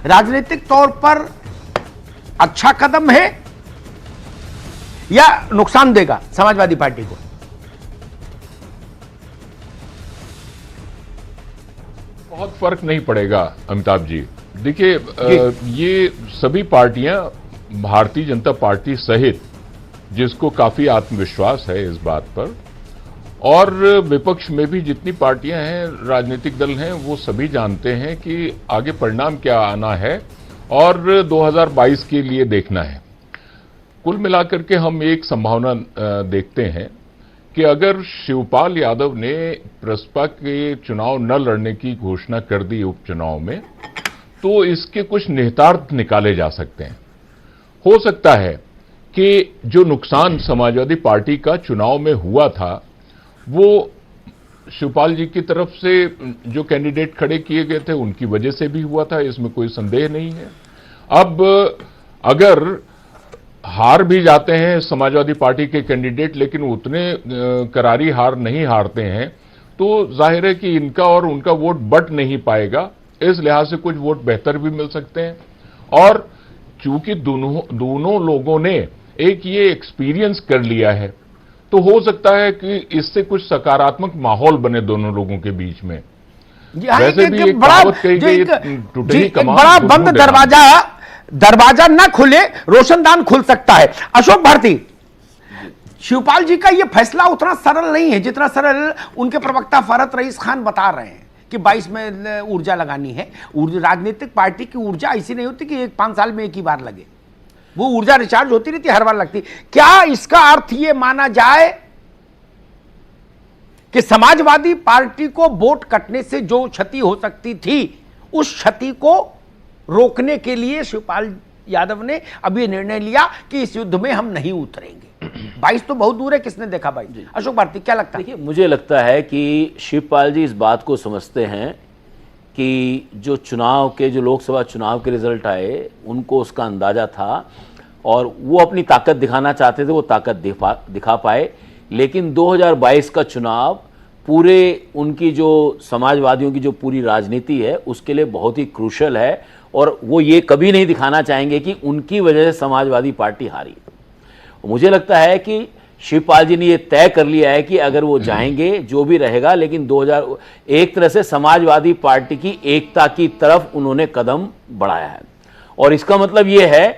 राजनीतिक तौर पर अच्छा कदम है या नुकसान देगा समाजवादी पार्टी को? बहुत फर्क नहीं पड़ेगा अमिताभ जी। देखिए, ये सभी पार्टियां, भारतीय जनता पार्टी सहित, जिसको काफी आत्मविश्वास है इस बात पर, और विपक्ष में भी जितनी पार्टियां हैं, राजनीतिक दल हैं, वो सभी जानते हैं कि आगे परिणाम क्या आना है और 2022 के लिए देखना है। कुल मिलाकर के हम एक संभावना देखते हैं कि अगर शिवपाल यादव ने प्रसपा के चुनाव न लड़ने की घोषणा कर दी उपचुनाव में, तो इसके कुछ निहितार्थ निकाले जा सकते हैं। हो सकता है कि जो नुकसान समाजवादी पार्टी का चुनाव में हुआ था वो शिवपाल जी की तरफ से जो कैंडिडेट खड़े किए गए थे उनकी वजह से भी हुआ था, इसमें कोई संदेह नहीं है। अब अगर हार भी जाते हैं समाजवादी पार्टी के कैंडिडेट, लेकिन उतने करारी हार नहीं हारते हैं, तो जाहिर है कि इनका और उनका वोट बट नहीं पाएगा। इस लिहाज से कुछ वोट बेहतर भी मिल सकते हैं। और चूंकि दोनों लोगों ने एक ये एक्सपीरियंस कर लिया है, तो हो सकता है कि इससे कुछ सकारात्मक माहौल बने दोनों लोगों के बीच में। वैसे भी एक कहावत कही गई, टूटी कमान बड़ा बंद दरवाजा ना खुले रोशनदान खुल सकता है। अशोक भारती, शिवपाल जी का यह फैसला उतना सरल नहीं है जितना सरल उनके प्रवक्ता फरहत रईस खान बता रहे हैं कि 22 में ऊर्जा लगानी है। राजनीतिक पार्टी की ऊर्जा ऐसी नहीं होती कि 5 साल में एक ही बार लगे, वो ऊर्जा रिचार्ज होती रहती, हर बार लगती। क्या इसका अर्थ यह माना जाए कि समाजवादी पार्टी को वोट कटने से जो क्षति हो सकती थी, उस क्षति को रोकने के लिए शिवपाल यादव ने अभी निर्णय लिया कि इस युद्ध में हम नहीं उतरेंगे? 22 तो बहुत दूर है, किसने देखा भाई? अशोक भारती, क्या लगता है? देखिए, मुझे लगता है कि शिवपाल जी इस बात को समझते हैं कि जो चुनाव के, जो लोकसभा चुनाव के रिजल्ट आए, उनको उसका अंदाजा था और वो अपनी ताकत दिखाना चाहते थे, वो ताकत दिखा पाए। लेकिन 2022 का चुनाव पूरे उनकी जो समाजवादियों की जो पूरी राजनीति है उसके लिए बहुत ही क्रूशल है, और वो ये कभी नहीं दिखाना चाहेंगे कि उनकी वजह से समाजवादी पार्टी हारी। मुझे लगता है कि शिवपाल जी ने ये तय कर लिया है कि अगर वो जाएंगे जो भी रहेगा, लेकिन 2001 तरह से समाजवादी पार्टी की एकता की तरफ उन्होंने कदम बढ़ाया है। और इसका मतलब ये है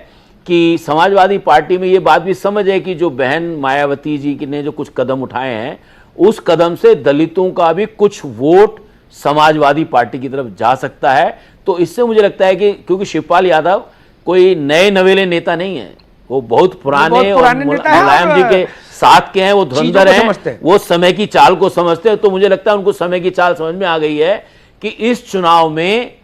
कि समाजवादी पार्टी में ये बात भी समझ है कि जो बहन मायावती जी ने जो कुछ कदम उठाए हैं, उस कदम से दलितों का भी कुछ वोट समाजवादी पार्टी की तरफ जा सकता है। तो इससे मुझे लगता है कि क्योंकि शिवपाल यादव कोई नए नवेले नेता नहीं है, वो बहुत पुराने और मुलायम जी के साथ के हैं, वो धुरंधर हैं, वो समय की चाल को समझते हैं। तो मुझे लगता है उनको समय की चाल समझ में आ गई है कि इस चुनाव में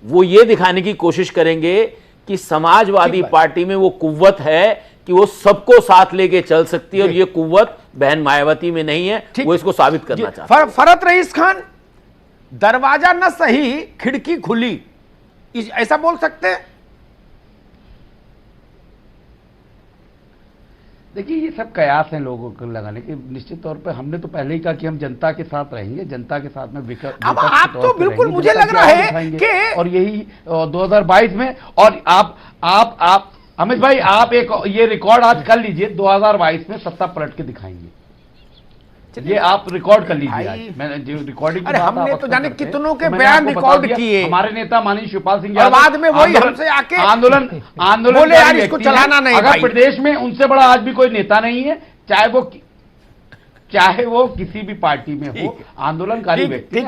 वो ये दिखाने की कोशिश करेंगे कि समाजवादी पार्टी में वो कुव्वत है कि वो सबको साथ लेके चल सकती है, और ये कुव्वत बहन मायावती में नहीं है। वो इसको साबित करना चाहते हैं। फरहत रईस खान, दरवाजा न सही खिड़की खुली, ऐसा बोल सकते हैं? देखिए, ये सब कयास हैं लोगों को लगाने के। निश्चित तौर पे हमने तो पहले ही कहा कि हम जनता के साथ रहेंगे, जनता के साथ में अब आप तो बिल्कुल मुझे लग रहा है कि और यही 2022 में, और आप अमित भाई, आप एक ये रिकॉर्ड आज कर लीजिए, 2022 में सत्ता पलट के दिखाएंगे। ये आप रिकॉर्ड कर लीजिए आज। मैंने जो रिकॉर्डिंग, अरे हमने तो जाने कितनों के बयान रिकॉर्ड किए। हमारे नेता माननीय शिवपाल सिंह यादव बाद में वही हमसे आके आंदोलन बोले यार इसको चलाना नहीं। अगर प्रदेश में उनसे बड़ा आज भी कोई नेता नहीं है, चाहे वो किसी भी पार्टी में हो, आंदोलनकारी व्यक्ति।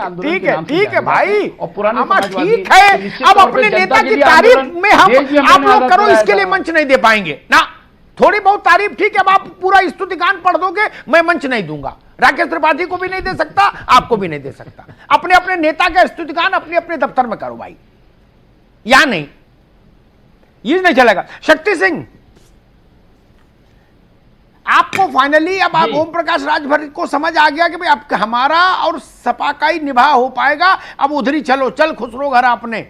ठीक है भाई, और पुराना ठीक है। अब अपने नेता की तारीफ में आप लोग करो, इसके लिए मंच नहीं दे पाएंगे ना। थोड़ी बहुत तारीफ ठीक है, अब आप पूरा स्तुतिगान पढ़ दोगे, मैं मंच नहीं दूंगा। राकेश त्रिपाठी को भी नहीं दे सकता, आपको भी नहीं दे सकता। अपने अपने नेता का स्तुतिगान अपने अपने दफ्तर में करो भाई, या नहीं, ये नहीं चलेगा। शक्ति सिंह, आपको फाइनली अब आप ओम प्रकाश राजभर को समझ आ गया कि भाई अब हमारा और सपा का ही निभा हो पाएगा, अब उधरी चलो, चल खुसरो घर आपने।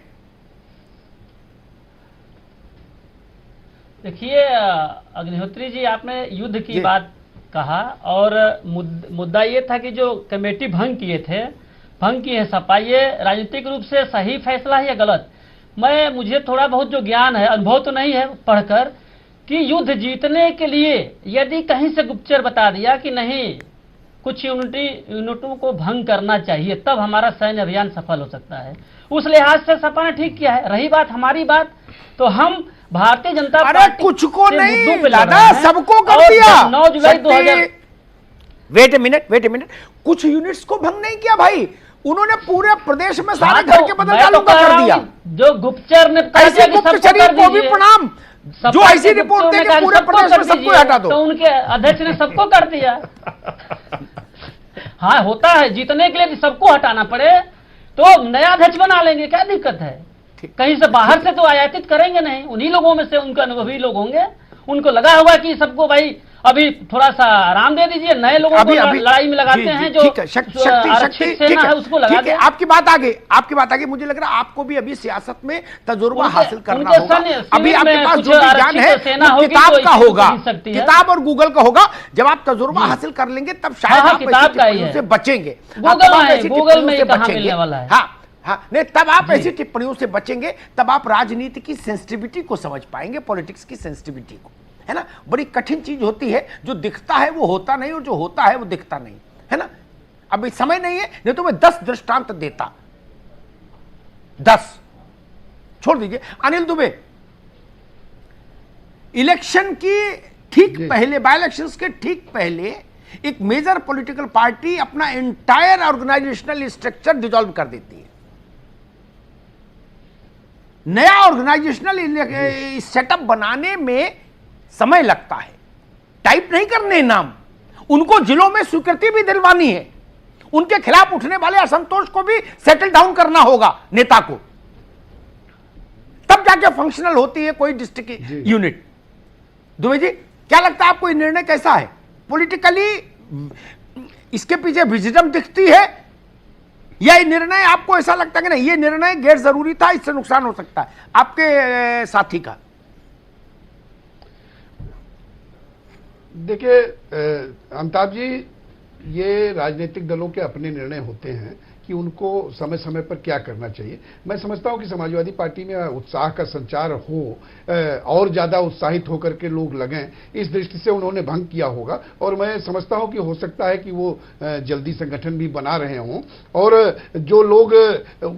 देखिए अग्निहोत्री जी, आपने युद्ध की बात कहा, और मुद्दा ये था कि जो कमेटी भंग किए हैं सपा, ये राजनीतिक रूप से सही फैसला है या गलत? मुझे थोड़ा बहुत जो ज्ञान है, अनुभव तो नहीं है पढ़कर, कि युद्ध जीतने के लिए यदि कहीं से गुप्तचर बता दिया कि नहीं, कुछ यूनिटों को भंग करना चाहिए, तब हमारा सैन्य अभियान सफल हो सकता है। उस लिहाज से सपा ने ठीक किया है। रही बात हमारी बात, तो हम भारतीय जनता पार्टी कुछ को नहीं लाना, सबको कर दिया। 9 जुलाई 2000। वेट ए मिनट, कुछ यूनिट्स को भंग नहीं किया भाई, उन्होंने पूरे प्रदेश में सारे घर के बदल डालूंगा कर दिया। जो गुप्तचर ने ऐसे गुप्तचरी को भी प्रणाम, जो ऐसी रिपोर्ट दे के पूरे प्रदेश में सबको हटा दो, तो उनके अध्यक्ष ने सबको कर दिया। हाँ होता है, जीतने के लिए सबको हटाना पड़े तो नया अध्यक्ष बना लेंगे, क्या दिक्कत है? कहीं से बाहर से तो आयातित करेंगे नहीं, उन्हीं लोगों में से उनके अनुभवी लोग होंगे। उनको लगा होगा कि सबको भाई अभी थोड़ा सा आराम दे दीजिए, नए लोगों को लड़ाई में लगाते हैं जो आरक्षित सेना है उसको लगा दे। आपकी बात आगे मुझे लग रहा है आपको भी अभी सियासत में तजुर्बा हासिल करना होगा। अभी आपके पास जो भी ज्ञान है किताब का होगा, किताब और गूगल का होगा। जब आप तजुर्बा हासिल कर लेंगे तब शायद आप ऐसी टिप्पणियों से बचेंगे। गूगल में कहां मिलने वाला है? हाँ नहीं, तब आप ऐसी टिप्पणियों से बचेंगे, तब आप राजनीति की सेंसिटिविटी को समझ पाएंगे, पॉलिटिक्स की सेंसिटिविटी को, है ना। बड़ी कठिन चीज होती है, जो दिखता है वो होता नहीं और जो होता है वो दिखता नहीं, है ना। अभी समय नहीं है, नहीं तो मैं 10 दृष्टांत देता, 10 छोड़ दीजिए। अनिल दुबे, इलेक्शन की ठीक पहले, बाय इलेक्शंस के ठीक पहले एक मेजर पॉलिटिकल पार्टी अपना एंटायर ऑर्गेनाइजेशनल स्ट्रक्चर डिसॉल्व कर देती है। नया ऑर्गेनाइजेशनल सेटअप बनाने में समय लगता है, टाइप नहीं करने नाम, उनको जिलों में स्वीकृति भी दिलवानी है, उनके खिलाफ उठने वाले असंतोष को भी सेटल डाउन करना होगा नेता को, तब जाके फंक्शनल होती है कोई डिस्ट्रिक्ट यूनिट। दुबे जी, क्या लगता है आपको ये निर्णय कैसा है? पॉलिटिकली इसके पीछे विजडम दिखती है या ये निर्णय आपको ऐसा लगता है कि नहीं ये निर्णय गैर जरूरी था, इससे नुकसान हो सकता है? आपके साथी का देखिए अमिताभ जी, ये राजनीतिक दलों के अपने निर्णय होते हैं कि उनको समय समय पर क्या करना चाहिए। मैं समझता हूं कि समाजवादी पार्टी में उत्साह का संचार हो और ज्यादा उत्साहित होकर के लोग लगें, इस दृष्टि से उन्होंने भंग किया होगा। और मैं समझता हूं कि हो सकता है कि वो जल्दी संगठन भी बना रहे हों, और जो लोग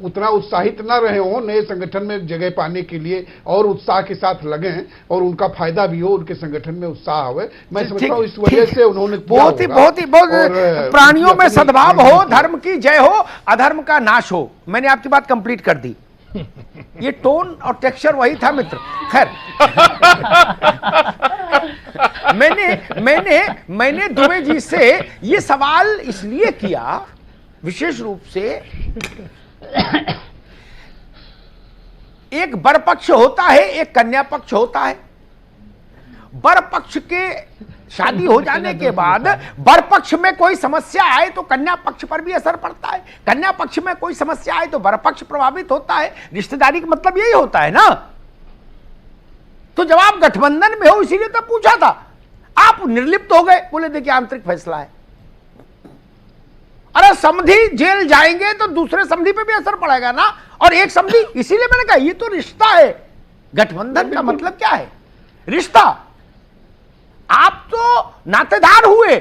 उतना उत्साहित ना रहे हों नए संगठन में जगह पाने के लिए और उत्साह के साथ लगें और उनका फायदा भी हो, उनके संगठन में उत्साह हो। मैं समझता हूं इस वजह से उन्होंने बहुत ही प्राणियों में सद्भाव हो, धर्म की जय हो, अधर्म का नाश हो। मैंने आपकी बात कंप्लीट कर दी। ये टोन और टेक्सचर वही था मित्र। खैर मैंने दुबे जी से ये सवाल इसलिए किया विशेष रूप से, एक वर पक्ष होता है, एक कन्या पक्ष होता है। वर पक्ष के शादी हो जाने के बाद वर पक्ष में कोई समस्या आए तो कन्या पक्ष पर भी असर पड़ता है, कन्या पक्ष में कोई समस्या आए तो वर पक्ष प्रभावित होता है। रिश्तेदारी का मतलब यही होता है ना। तो जब आप गठबंधन में हो, इसीलिए तो पूछा था, आप निर्लिप्त हो गए, बोले देखिए आंतरिक फैसला है। अरे समधी जेल जाएंगे तो दूसरे समधी पे भी असर पड़ेगा ना, और एक समधी, इसीलिए मैंने कहा ये तो रिश्ता है। गठबंधन का मतलब क्या है? रिश्ता। आप तो नातेदार हुए,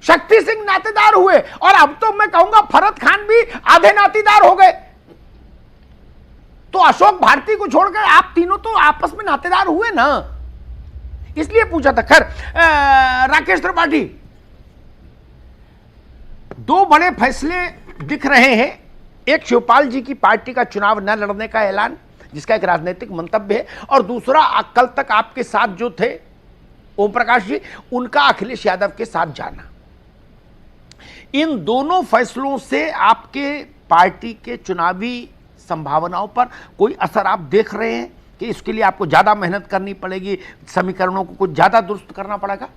शक्ति सिंह नातेदार हुए, और अब तो मैं कहूंगा फरत खान भी आधे नातेदार हो गए। तो अशोक भारती को छोड़कर आप तीनों तो आपस में नातेदार हुए ना, इसलिए पूछा था। खैर राकेश त्रिपाठी, दो बड़े फैसले दिख रहे हैं। एक शिवपाल जी की पार्टी का चुनाव न लड़ने का ऐलान, जिसका एक राजनीतिक मंतव्य है, और दूसरा कल तक आपके साथ जो थे ओम प्रकाश जी, उनका अखिलेश यादव के साथ जाना। इन दोनों फैसलों से आपके पार्टी के चुनावी संभावनाओं पर कोई असर आप देख रहे हैं कि इसके लिए आपको ज्यादा मेहनत करनी पड़ेगी, समीकरणों को कुछ ज्यादा दुरुस्त करना पड़ेगा?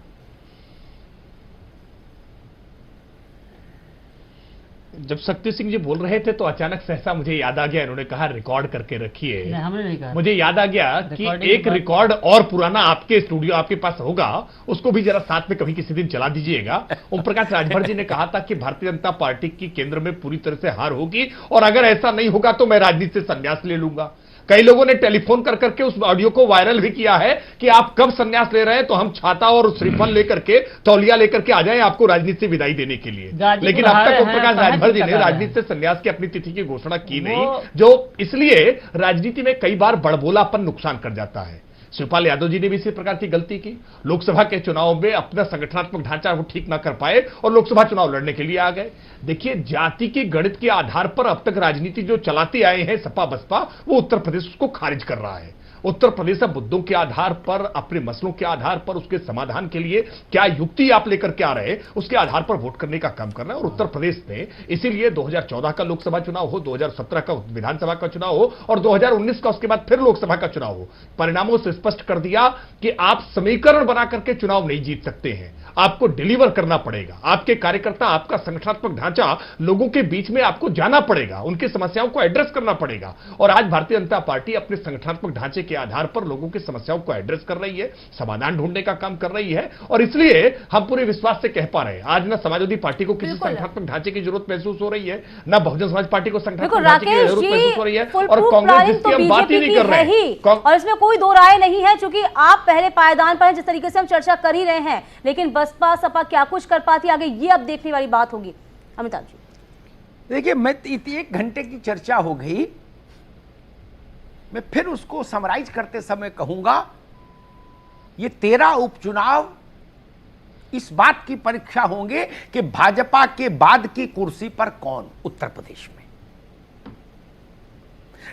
जब शक्ति सिंह जी बोल रहे थे तो अचानक सहसा मुझे याद आ गया, इन्होंने कहा रिकॉर्ड करके रखिए। हमने नहीं कहा। मुझे याद आ गया कि एक रिकॉर्ड और पुराना आपके स्टूडियो आपके पास होगा, उसको भी जरा साथ में कभी किसी दिन चला दीजिएगा। ओम प्रकाश राजभर जी ने कहा था कि भारतीय जनता पार्टी की केंद्र में पूरी तरह से हार होगी, और अगर ऐसा नहीं होगा तो मैं राजनीति से संन्यास ले लूंगा। कई लोगों ने टेलीफोन कर करके उस ऑडियो को वायरल भी किया है कि आप कब संन्यास ले रहे हैं, तो हम छाता और श्रीफल लेकर के, तौलिया लेकर के आ जाएं आपको राजनीति से विदाई देने के लिए। लेकिन अब तक ओम प्रकाश राजभर जी ने राजनीति से संन्यास की अपनी तिथि की घोषणा की नहीं, जो इसलिए राजनीति में कई बार बड़बोलापन नुकसान कर जाता है। शिवपाल यादव जी ने भी इसी प्रकार की गलती की। लोकसभा के चुनाव में अपना संगठनात्मक ढांचा वो ठीक ना कर पाए और लोकसभा चुनाव लड़ने के लिए आ गए। देखिए, जाति की गणित के आधार पर अब तक राजनीति जो चलाते आए हैं सपा बसपा, वो उत्तर प्रदेश उसको खारिज कर रहा है। उत्तर प्रदेश के मुद्दों के आधार पर, अपने मसलों के आधार पर, उसके समाधान के लिए क्या युक्ति आप लेकर के आ रहे हैं, उसके आधार पर वोट करने का काम करना है। और उत्तर प्रदेश में इसीलिए 2014 का लोकसभा चुनाव हो, 2017 का विधानसभा का चुनाव हो और 2019 का उसके बाद फिर लोकसभा का चुनाव हो, परिणामों से स्पष्ट कर दिया कि आप समीकरण बना करके चुनाव नहीं जीत सकते हैं। आपको डिलीवर करना पड़ेगा। आपके कार्यकर्ता, आपका संगठनात्मक ढांचा, लोगों के बीच में आपको जाना पड़ेगा, उनकी समस्याओं को एड्रेस करना पड़ेगा। और आज भारतीय जनता पार्टी अपने संगठनात्मक ढांचे के आधार पर लोगों की समस्याओं को एड्रेस कर रही है, समाधान ढूंढने का काम कर रही है। और इसलिए हम पूरे विश्वास से कह पा रहे हैं, आज ना समाजवादी पार्टी को किसी संगठनात्मक ढांचे की जरूरत महसूस हो रही है, ना बहुजन समाज पार्टी को संगठनात्मक ढांचे की जरूरत महसूस हो रही है। और कांग्रेस जिसकी हम बात ही नहीं कर रहे हैं, और इसमें कोई दो राय नहीं है, क्योंकि आप पहले पायदान पर हैं, जिस तरीके से हम चर्चा कर ही रहे हैं। लेकिन बसपा सपा क्या कुछ कर पाती आगे, ये अब देखने वाली बात होगी। अमिताभ जी देखिए, मैं 1 घंटे की चर्चा हो गई, मैं फिर उसको समराइज करते समय कहूंगा, ये 13 उपचुनाव इस बात की परीक्षा होंगे कि भाजपा के बाद की कुर्सी पर कौन उत्तर प्रदेश में।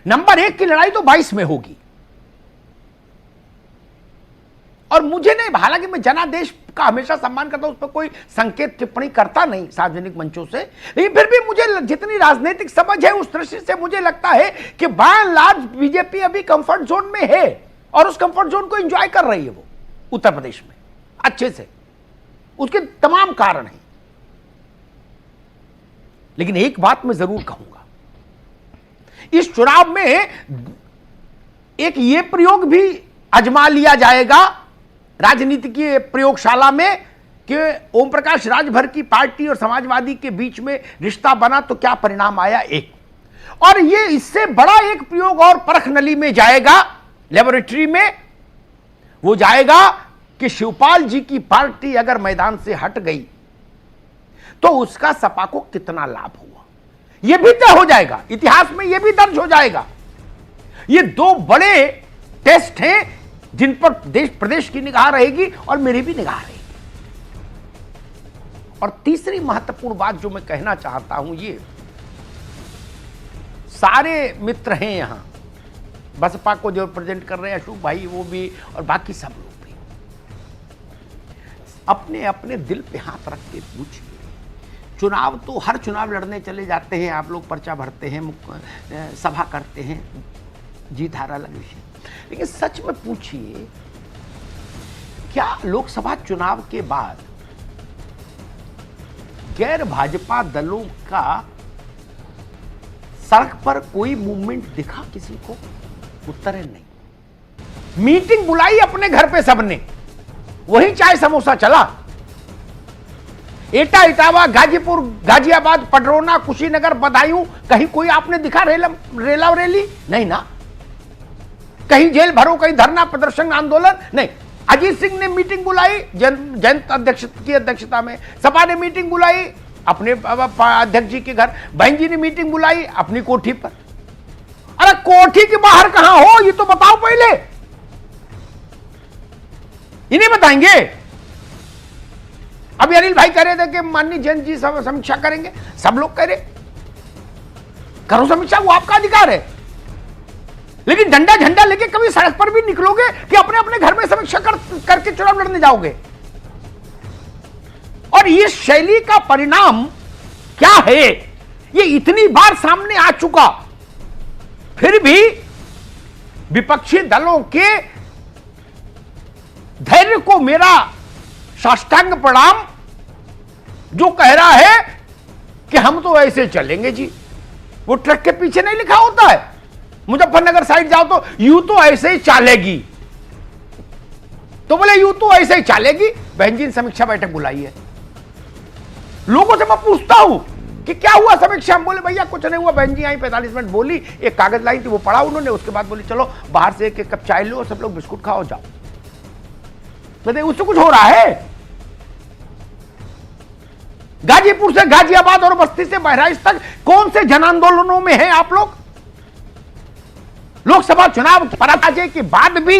नंबर 1 की लड़ाई तो 22 में होगी। और मुझे नहीं, हालांकि मैं जनादेश का हमेशा सम्मान करता हूं, उस पर कोई संकेत टिप्पणी करता नहीं सार्वजनिक मंचों से, लेकिन फिर भी मुझे जितनी राजनीतिक समझ है उस दृष्टि से मुझे लगता है कि बाय एंड लार्ज बीजेपी अभी कंफर्ट जोन में है और उस कंफर्ट जोन को एंजॉय कर रही है वो उत्तर प्रदेश में अच्छे से। उसके तमाम कारण हैं। लेकिन एक बात मैं जरूर कहूंगा, इस चुनाव में एक ये प्रयोग भी आजमा लिया जाएगा राजनीति की प्रयोगशाला में कि ओम प्रकाश राजभर की पार्टी और समाजवादी के बीच में रिश्ता बना तो क्या परिणाम आया। एक और ये इससे बड़ा एक प्रयोग और परख नली में जाएगा, लेबोरेटरी में वो जाएगा कि शिवपाल जी की पार्टी अगर मैदान से हट गई तो उसका सपा को कितना लाभ हुआ, यह भी तय हो जाएगा, इतिहास में यह भी दर्ज हो जाएगा। ये 2 बड़े टेस्ट हैं जिन पर देश प्रदेश की निगाह रहेगी और मेरी भी निगाह रहेगी। और तीसरी महत्वपूर्ण बात जो मैं कहना चाहता हूं, ये सारे मित्र हैं यहां, बसपा को जो प्रेजेंट कर रहे हैं अशोक भाई, वो भी और बाकी सब लोग भी, अपने अपने दिल पे हाथ रख के पूछिए। चुनाव तो हर चुनाव लड़ने चले जाते हैं आप लोग, पर्चा भरते हैं, सभा करते हैं, जीत हार अलग विषय, लेकिन सच में पूछिए, क्या लोकसभा चुनाव के बाद गैर भाजपा दलों का सड़क पर कोई मूवमेंट दिखा किसी को? उत्तर है नहीं। मीटिंग बुलाई अपने घर पे सबने, वहीं चाय समोसा चला। एटा, इटावा, गाजीपुर, गाजियाबाद, पडरौना, कुशीनगर, बदायूं, कहीं कोई आपने दिखा रेला रैली? नहीं ना। कहीं जेल भरो, कहीं धरना प्रदर्शन आंदोलन नहीं। अजीत सिंह ने मीटिंग बुलाई जयंत अध्यक्ष की अध्यक्षता में, सपा ने मीटिंग बुलाई अपने अध्यक्ष जी के घर, बहन जी ने मीटिंग बुलाई अपनी कोठी पर। अरे कोठी के बाहर कहां हो ये तो बताओ पहले, ये नहीं बताएंगे। अभी अनिल भाई कह रहे थे कि माननीय जैन जी समीक्षा करेंगे, सब लोग कह रहे करो समीक्षा, वो आपका अधिकार है, लेकिन डंडा झंडा लेके कभी सड़क पर भी निकलोगे कि अपने अपने घर में समीक्षा करके चुनाव लड़ने जाओगे? और इस शैली का परिणाम क्या है, ये इतनी बार सामने आ चुका, फिर भी विपक्षी दलों के धैर्य को मेरा साष्टांग प्रणाम, जो कह रहा है कि हम तो ऐसे चलेंगे जी। वो ट्रक के पीछे नहीं लिखा होता है, मुजफ्फरनगर साइड जाओ तो यूं तो ऐसे ही चलेगी, तो बोले यूं तो ऐसे ही चलेगी। बहन जी ने समीक्षा बैठक बुलाई है, लोगों से मैं पूछता हूं कि क्या हुआ समीक्षा, हम बोले भैया कुछ नहीं हुआ। बहन जी आई 45 मिनट बोली, एक कागज लाई थी वो पढ़ा उन्होंने, उसके बाद बोली चलो बाहर से एक कप चाय लो और सब लोग बिस्कुट खाओ जाओ। तो उससे कुछ हो रहा है? गाजीपुर से गाजियाबाद और बस्ती से बहराइच तक कौन से जन आंदोलनों में हैं आप लोग? लोकसभा चुनाव पराजय के बाद भी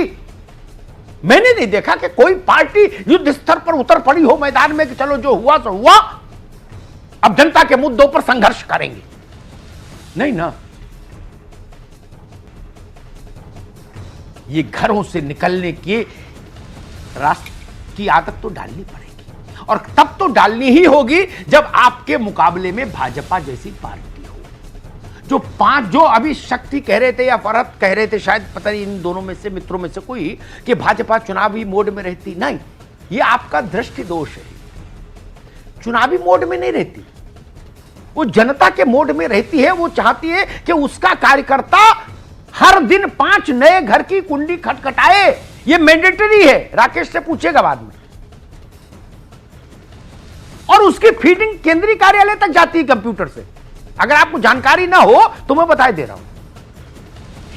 मैंने नहीं देखा कि कोई पार्टी युद्ध स्तर पर उतर पड़ी हो मैदान में कि चलो जो हुआ सो हुआ, अब जनता के मुद्दों पर संघर्ष करेंगे। नहीं ना। ये घरों से निकलने के रास्ते की आदत तो डालनी पड़ेगी, और तब तो डालनी ही होगी जब आपके मुकाबले में भाजपा जैसी पार्टी हो। जो 5 जो अभी शक्ति कह रहे थे या फरहत कह रहे थे, शायद पता नहीं इन दोनों में से, मित्रों में से कोई, कि भाजपा चुनावी मोड में रहती, नहीं, ये आपका दृष्टि दोष है। चुनावी मोड में नहीं रहती, वो जनता के मोड में रहती है। वो चाहती है कि उसका कार्यकर्ता हर दिन 5 नए घर की कुंडी खटखटाए। ये मैंडेटरी है, राकेश से पूछेगा बाद में। और उसकी फीडिंग केंद्रीय कार्यालय तक जाती है कंप्यूटर से। अगर आपको जानकारी ना हो तो मैं बता दे रहा हूं।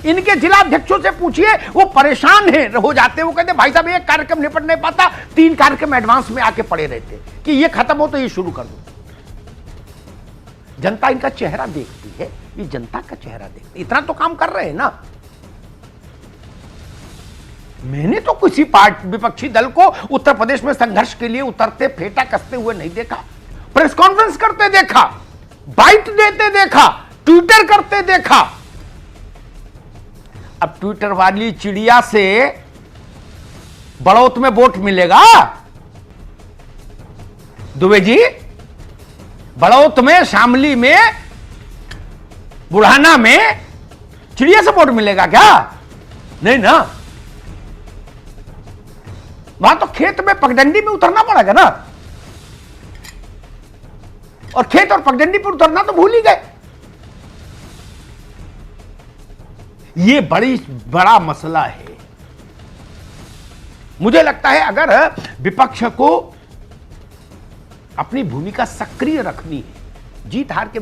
इनके जिला अध्यक्षों से पूछिए, वो परेशान है हो जाते हैं। वो कहते भाई साहब एक कार्यक्रम निपट नहीं पाता, 3 कार्यक्रम एडवांस में आके पड़े रहते कि ये खत्म हो तो ये शुरू कर दो। जनता इनका चेहरा देखती है, ये जनता का चेहरा देखती है। इतना तो काम कर रहे हैं ना। मैंने तो किसी विपक्षी दल को उत्तर प्रदेश में संघर्ष के लिए उतरते फेटा कसते हुए नहीं देखा। प्रेस कॉन्फ्रेंस करते देखा, बाइट देते देखा, ट्विटर करते देखा। अब ट्विटर वाली चिड़िया से बड़ौत में वोट मिलेगा? दुबे जी, बड़ौत में, शामली में, बुढ़ाना में चिड़िया से वोट मिलेगा क्या? नहीं ना। वहां तो खेत में पगडंडी में उतरना पड़ेगा ना, और खेत और पगडंडी पर उतरना तो भूल ही गए। ये बड़ा मसला है। मुझे लगता है अगर विपक्ष को अपनी भूमिका सक्रिय रखनी है, जीत हार के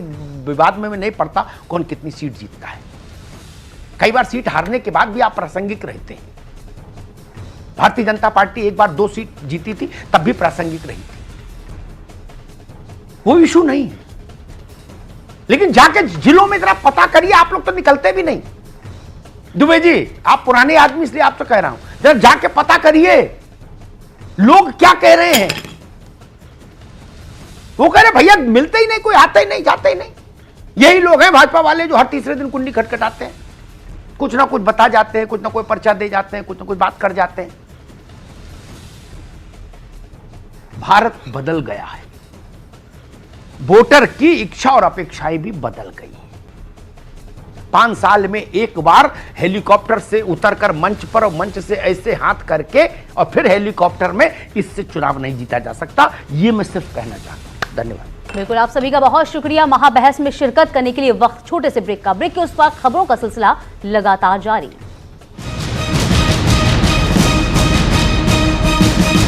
विवाद में नहीं पड़ता कौन कितनी सीट जीतता है। कई बार सीट हारने के बाद भी आप प्रासंगिक रहते हैं। भारतीय जनता पार्टी एक बार 2 सीट जीती थी, तब भी प्रासंगिक रही थी, वो इशू नहीं है। लेकिन जाके जिलों में जरा पता करिए, आप लोग तो निकलते भी नहीं। दुबे जी, आप पुराने आदमी इसलिए आपसे कह रहा हूं, जरा जाके पता करिए लोग क्या कह रहे हैं। वो कह रहे भैया मिलते ही नहीं, कोई आता ही नहीं, जाते ही नहीं। यही लोग हैं भाजपा वाले जो हर तीसरे दिन कुंडी खटखटाते हैं, कुछ ना कुछ बता जाते हैं, कुछ ना कोई पर्चा दे जाते हैं, कुछ ना कुछ बात कर जाते हैं। भारत बदल गया है, वोटर की इच्छा और अपेक्षाएं भी बदल गई हैं। 5 साल में एक बार हेलीकॉप्टर से उतरकर मंच पर और मंच से ऐसे हाथ करके और फिर हेलीकॉप्टर में, इससे चुनाव नहीं जीता जा सकता। ये मैं सिर्फ कहना चाहता हूं। धन्यवाद। बिल्कुल, आप सभी का बहुत शुक्रिया महाबहस में शिरकत करने के लिए। वक्त छोटे से ब्रेक का। ब्रेक के उस वक्त खबरों का सिलसिला लगातार जारी।